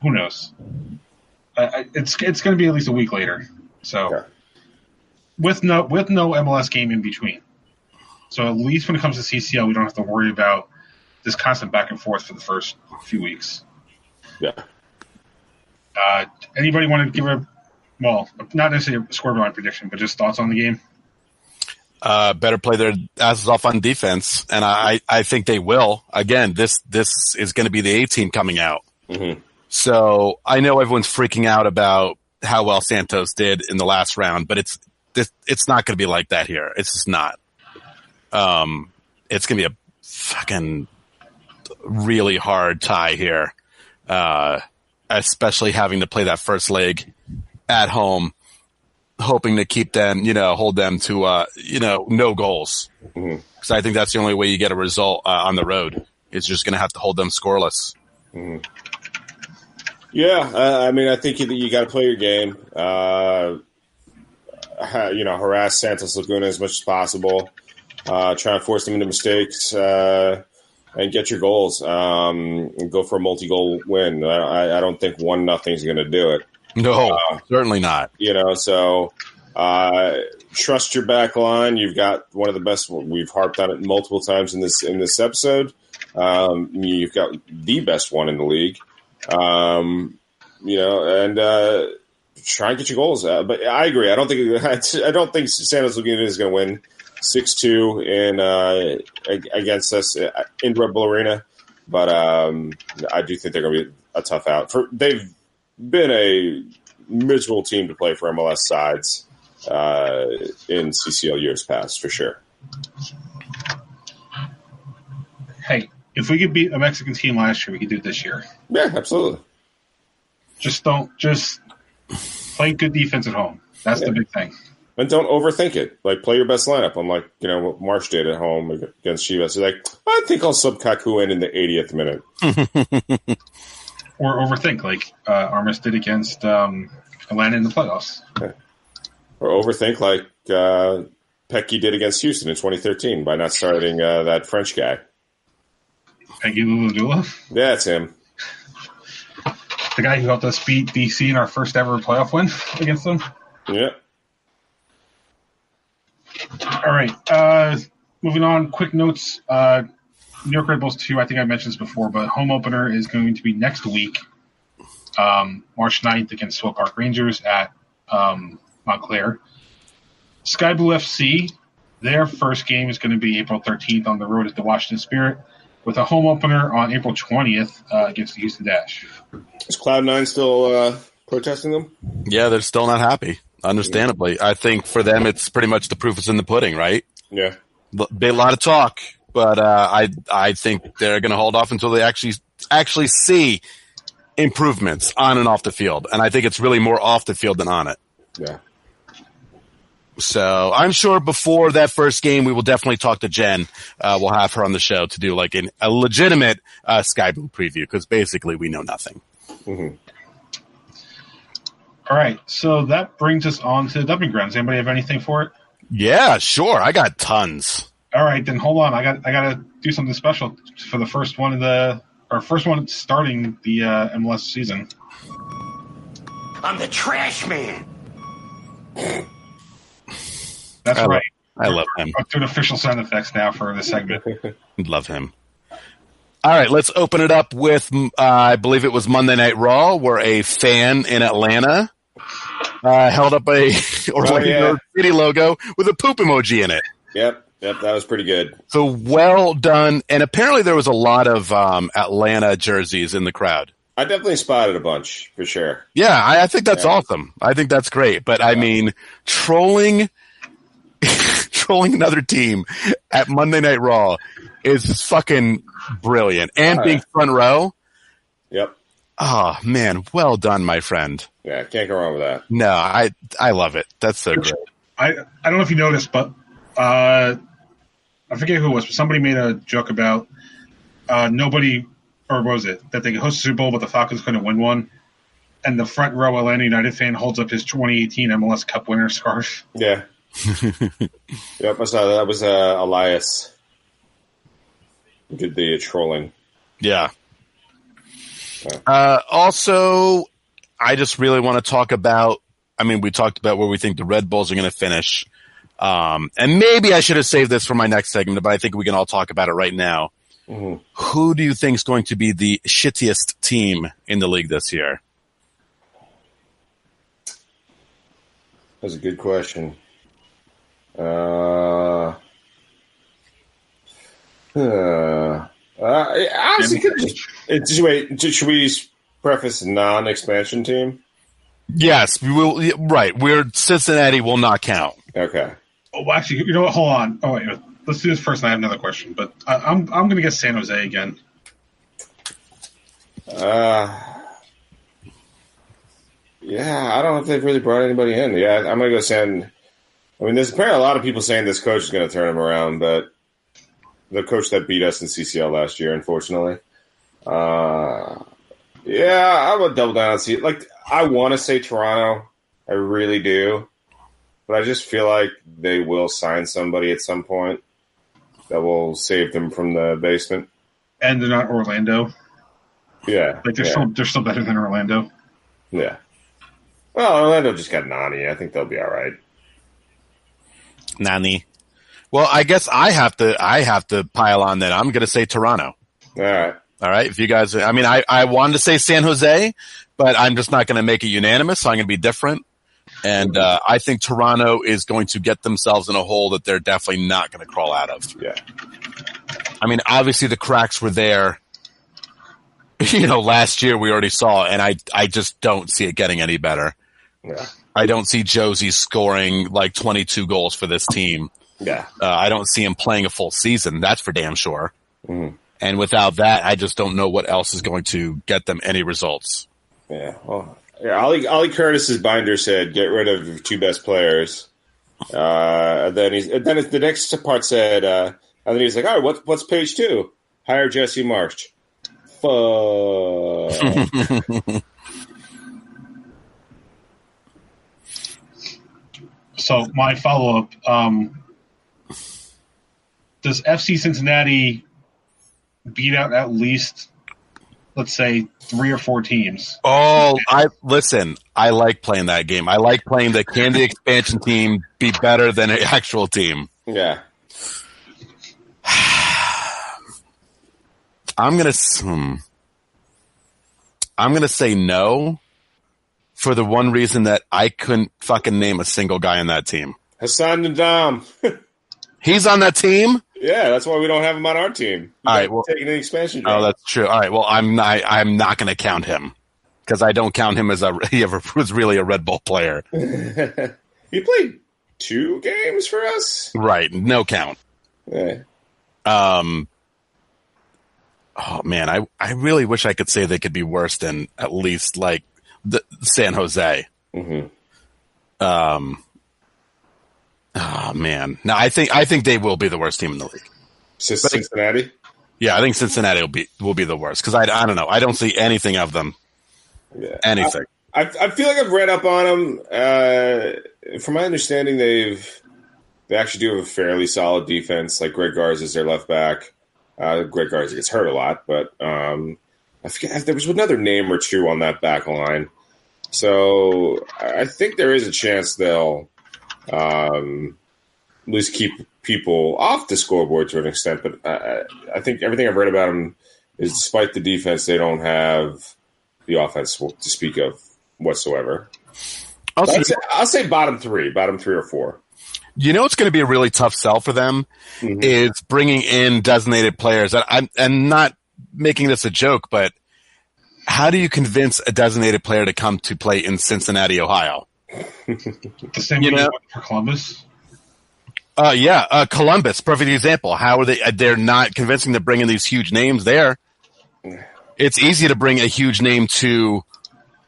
who knows? It's going to be at least a week later. So with no MLS game in between. So at least when it comes to CCL, we don't have to worry about this constant back and forth for the first few weeks. Yeah. Anybody want to give not necessarily a scoreline prediction, but just thoughts on the game? Better play their asses off on defense, and I think they will. Again, this is going to be the A team coming out. Mm-hmm. So I know everyone's freaking out about how well Santos did in the last round, but it's not going to be like that here. It's just not. It's going to be a fucking really hard tie here, especially having to play that first leg at home, hoping to keep them, hold them to, no goals. Because I think that's the only way you get a result on the road. Is just going to have to hold them scoreless. Mm-hmm. Yeah, I think you got to play your game. Harass Santos Laguna as much as possible. Try and force them into mistakes and get your goals. And go for a multi-goal win. I don't think 1-0 is going to do it. No, certainly not. So trust your back line. You've got one of the best. We've harped on it multiple times in this episode. You've got the best one in the league. And try and get your goals out. But I agree. I don't think Santos Laguna is going to win 6-2 against us in Red Bull Arena. But I do think they're going to be a tough out. They've been a miserable team to play for MLS sides in CCL years past, for sure. Hey, if we could beat a Mexican team last year, we could do it this year. Yeah, absolutely. Just play good defense at home. That's the big thing. And don't overthink it. Play your best lineup. Unlike, what Marsh did at home against Chivas. So I think I'll sub Kaku in the 80th minute. Or overthink, Armas did against Atlanta in the playoffs. Yeah. Or overthink like Pecky did against Houston in 2013 by not starting that French guy. Peggy Luludula? Yeah, it's him. The guy who helped us beat DC in our first ever playoff win against them? Yeah. All right. Moving on, quick notes. New York Red Bulls 2, I think I mentioned this before, but home opener is going to be next week, March 9th against Swill Park Rangers at Montclair. Sky Blue FC, their first game is going to be April 13th on the road at the Washington Spirit, with a home opener on April 20th against the Houston Dash. Is Cloud9 still protesting them? Yeah, they're still not happy, understandably. I think for them it's pretty much the proof is in the pudding, right? Yeah. A lot of talk, but I think they're going to hold off until they actually see improvements on and off the field. And I think it's really more off the field than on it. Yeah. So I'm sure before that first game, we will definitely talk to Jen. We'll have her on the show to do like a legitimate Sky Blue preview because basically we know nothing. Mm-hmm. All right, so that brings us on to the dumping grounds. Anybody have anything for it? Yeah, sure. I got tons. All right, then hold on. I got to do something special for the first one starting the MLS season. I'm the trash man. That's right. I love him. I'm doing official sound effects now for this segment. Love him. All right, let's open it up with, I believe it was Monday Night Raw, where a fan in Atlanta held up a Orlando City logo with a poop emoji in it. Yep, that was pretty good. So well done. And apparently there was a lot of Atlanta jerseys in the crowd. I definitely spotted a bunch, for sure. Yeah, I think that's awesome. I think that's great. But, I mean, trolling another team at Monday Night Raw is fucking brilliant. And being front row. Yep. Oh, man, well done, my friend. Yeah, can't go wrong with that. No, I love it. That's so great. I don't know if you noticed, but I forget who it was, but somebody made a joke about nobody, or what was it, that they could host a Super Bowl, but the Falcons couldn't win one. And the front row Atlanta United fan holds up his 2018 MLS Cup winner scarf. Yeah. Yep, I saw that. That was Elias who did the trolling. Yeah. Also, I just really want to talk about, we talked about where we think the Red Bulls are going to finish. And maybe I should have saved this for my next segment, but I think we can all talk about it right now. Mm-hmm. Who do you think is going to be the shittiest team in the league this year? That's a good question. Honestly, should we preface non-expansion team? Yes, we will. Right, Cincinnati will not count. Okay. Oh, actually, you know what? Hold on. Oh, wait. Let's do this first. And I have another question, but I'm going to guess San Jose again. Yeah, I don't know if they've really brought anybody in. Yeah, I'm going to go San. There's apparently a lot of people saying this coach is going to turn them around, but the coach that beat us in CCL last year, unfortunately. Yeah, I would double down and see. I want to say Toronto. I really do. But I just feel like they will sign somebody at some point that will save them from the basement. And they're not Orlando. Yeah. They're still better than Orlando. Yeah. Well, Orlando just got Nani. I think they'll be all right. Nani. Well, I guess I have to pile on that. I'm going to say Toronto. All right. All right. If you guys, I wanted to say San Jose, but I'm just not going to make it unanimous. So I'm going to be different. And I think Toronto is going to get themselves in a hole that they're definitely not going to crawl out of. Yeah. Obviously the cracks were there. Last year we already saw, and I just don't see it getting any better. Yeah. I don't see Josie scoring 22 goals for this team. Yeah. I don't see him playing a full season. That's for damn sure. Mm-hmm. And without that, I just don't know what else is going to get them any results. Yeah. Well, Ollie Curtis's binder said, "Get rid of your two best players." And then the next part said, and then he's like, "All right, what's page 2? Hire Jesse Marsh." Fuck. So my follow-up, does FC Cincinnati beat out at least, let's say, 3 or 4 teams? Oh, I like playing that game. I like playing the can the expansion team be better than an actual team. Yeah. I'm gonna say no for the one reason that I couldn't fucking name a single guy in that team. Hassan Nadam. He's on that team? Yeah, that's why we don't have him on our team. All right, well, taking an expansion oh, draft. that's true. All right, well, I'm not going to count him because I don't count him as he ever was really a Red Bull player. He played 2 games for us, right? No count. Yeah. Oh man, I really wish I could say they could be worse than at least like the San Jose. Mm-hmm. Oh man, no, I think they will be the worst team in the league. Cincinnati. Yeah, I think Cincinnati will be the worst because I don't know. I don't see anything of them. Yeah. Anything. I feel like I've read up on them. From my understanding, they actually do have a fairly solid defense. Like Greg Garza is their left back. Greg Garza gets hurt a lot, but I forget there was another name or two on that back line. So I think there is a chance they'll at least keep people off the scoreboard to an extent. But I think everything I've read about them is, despite the defense, they don't have the offense to speak of whatsoever. I'll say bottom three or 4. You know, it's going to be a really tough sell for them is bringing in designated players. I'm not making this a joke, but how do you convince a designated player to come to play in Cincinnati, Ohio? The same way for Columbus. Columbus, perfect example. How are they? They're not convincing to bring in these huge names there. It's easy to bring a huge name to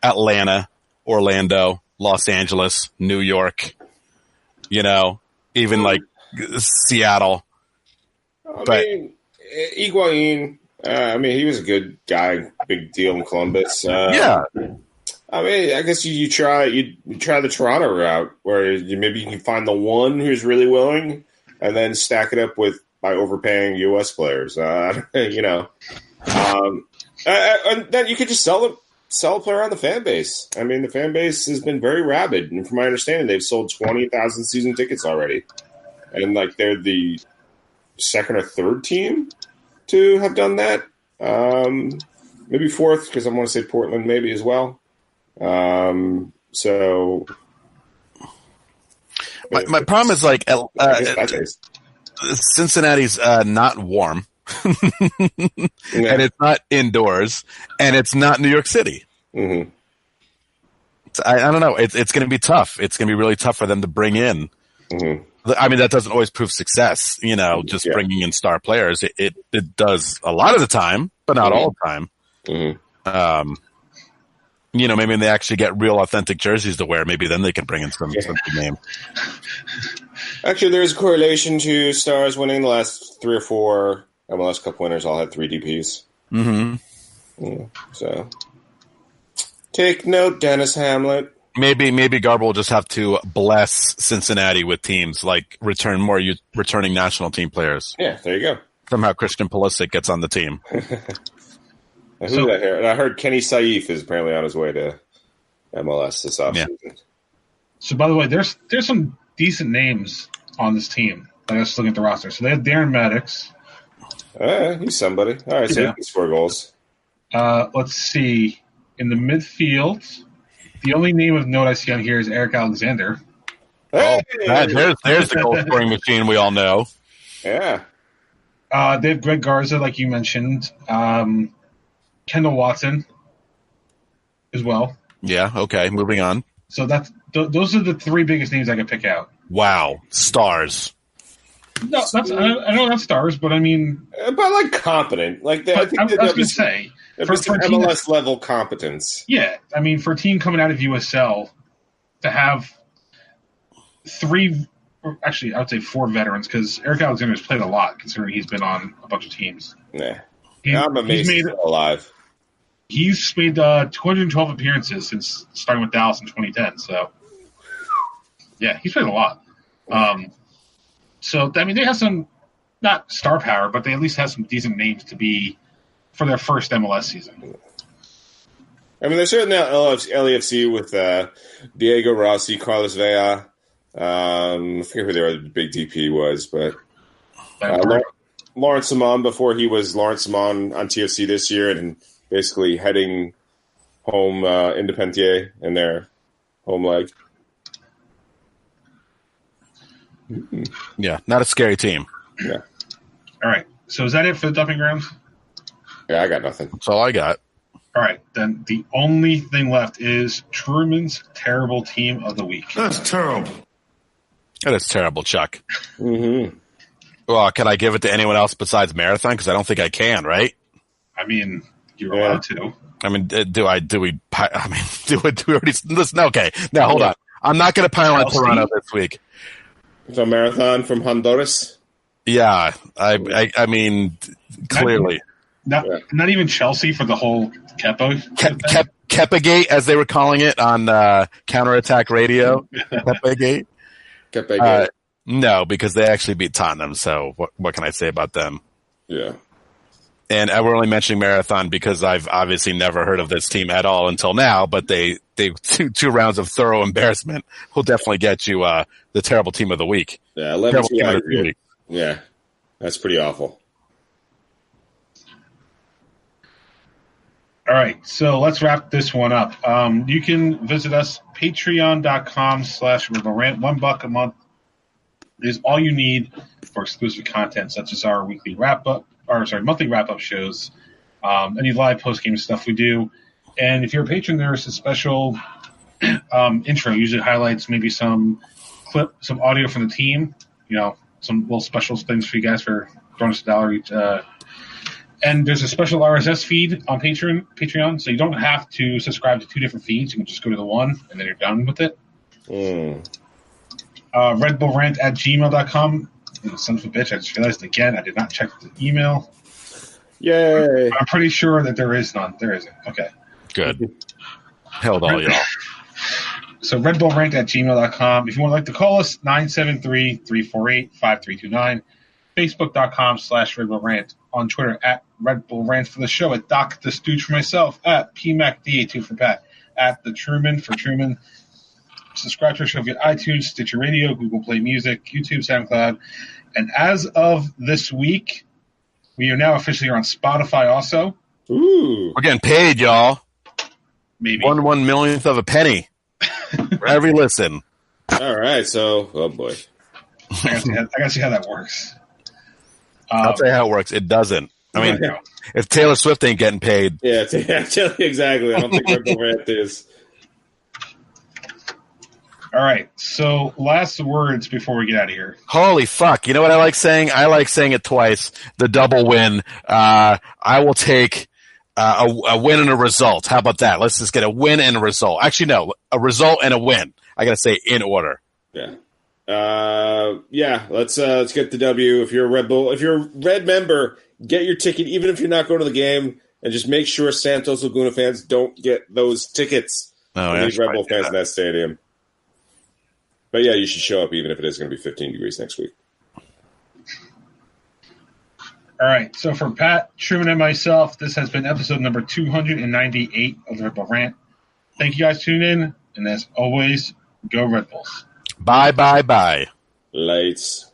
Atlanta, Orlando, Los Angeles, New York. You know, even like Seattle. Higuain. He was a good guy, big deal in Columbus. Yeah. I mean, I guess you try the Toronto route where maybe you can find the one who's really willing, and then stack it up by overpaying U.S. players. And then you could just sell a player on the fan base. I mean, the fan base has been very rabid, and from my understanding, they've sold 20,000 season tickets already, and like they're the second or third team to have done that. Maybe fourth, because I want to say Portland maybe as well. So my problem is like Cincinnati's not warm, and it's not indoors, and it's not New York City. Mm-hmm. I don't know. It's going to be tough. It's going to be really tough for them to bring in. Mm-hmm. I mean, that doesn't always prove success. You know, just bringing in star players. It does a lot of the time, but not all the time. Mm-hmm. Maybe when they actually get real authentic jerseys to wear, maybe then they can bring in some big name. Actually, there's a correlation to Stars winning the last 3 or 4 MLS Cup winners all had 3 DPs. Mm-hmm. Yeah, so take note, Dennis Hamlet. Maybe Garber will just have to bless Cincinnati with teams like returning national team players. Yeah, there you go. Somehow Christian Pulisic gets on the team. I heard Kenny Saif is apparently on his way to MLS this offseason. Yeah. So, by the way, there's some decent names on this team. I was looking at the roster. So they have Darren Maddox. He's somebody. All right, so he can score goals. Let's see. In the midfield, the only name of note I see on here is Eric Alexander. Hey! There's the goal scoring machine we all know. Yeah. They have Greg Garza, like you mentioned. Kendall Watson as well. Yeah, okay, moving on. So those are the 3 biggest names I could pick out. Wow, stars. No, I know that's stars, but I mean... But like competent. Like I was going to say... For MLS level competence. Yeah, I mean, for a team coming out of USL to have 3... Actually, I would say 4 veterans, because Eric Alexander's played a lot, considering he's been on a bunch of teams. Yeah. I'm amazed he's still alive. He's made 212 appearances since starting with Dallas in 2010. So, yeah, he's played a lot. So, I mean, they have some, not star power, but they at least have some decent names to be for their first MLS season. I mean, they're certainly now LAFC with Diego Rossi, Carlos Vela. I forget who their other big DP was, but Lawrence Simon before he was Lawrence Simon on TFC this year, and basically heading home Independiente in their home leg. Yeah, not a scary team. Yeah. All right. So is that it for the dumping grounds? Yeah, I got nothing. That's all I got. All right. Then the only thing left is Truman's terrible team of the week. That's terrible. That is terrible, Chuck. Mm-hmm. Well, can I give it to anyone else besides Marathon? Because I don't think I can, right? I mean, you're allowed to. I mean, do we already listen? Okay, now hold on. I'm not going to pile on Toronto this week. So Marathon from Honduras. Yeah, I mean, clearly. Not even Chelsea for the whole Kepa. Kepagate, as they were calling it on Counterattack Radio. Kepagate. No, because they actually beat Tottenham. So what can I say about them? Yeah. And we're only mentioning Marathon because I've obviously never heard of this team at all until now. But they two rounds of thorough embarrassment will definitely get you the terrible team of the week. Yeah, 11-2 Yeah, that's pretty awful. All right, so let's wrap this one up. You can visit us, patreon.com/RedbullRant. $1 a month is all you need for exclusive content, such as our weekly monthly wrap-up shows, any live post-game stuff we do. And if you're a patron, there's a special intro. Usually highlights maybe some audio from the team, some little special things for you guys for throwing us $1 each. And there's a special RSS feed on Patreon, so you don't have to subscribe to 2 different feeds. You can just go to the one, and then you're done with it. Red Bull Rant at gmail.com. Son of a bitch, I just realized again I did not check the email. Yay. I'm pretty sure that there is none. There isn't. Okay. Good. Held all y'all. So Red Bull Rant at gmail.com. If you want to call us, 973-348-5329. Facebook.com/Red Bull Rant. On Twitter at Red Bull Rant for the show. At Doc the Stooge for myself. At PMACD82 for Pat. At the Truman for Truman. Subscribe to our show via iTunes, Stitcher Radio, Google Play Music, YouTube, SoundCloud. And as of this week, we are now officially on Spotify also. Ooh. We're getting paid, y'all. Maybe. 1 millionth of a penny for every listen. All right, so, oh boy. I gotta see how that works. I'll tell you how it works. It doesn't. I mean, if Taylor Swift ain't getting paid. Yeah, exactly. I don't think Red Bull Rant is. All right, so last words before we get out of here. Holy fuck. You know what I like saying? I like saying it twice. The double win. I will take a win and a result. How about that? Let's just get a win and a result. Actually, no, a result and a win. I got to say in order. Yeah. Let's get the W. If you're a Red member, get your ticket, even if you're not going to the game, and just make sure Santos Laguna fans don't get those tickets. These Red Bull fans in that stadium. But yeah, you should show up even if it is going to be 15 degrees next week. All right, so for Pat, Truman, and myself, this has been episode number 298 of the Red Bull Rant. Thank you guys for tuning in, and as always, go Red Bulls. Bye. Lights.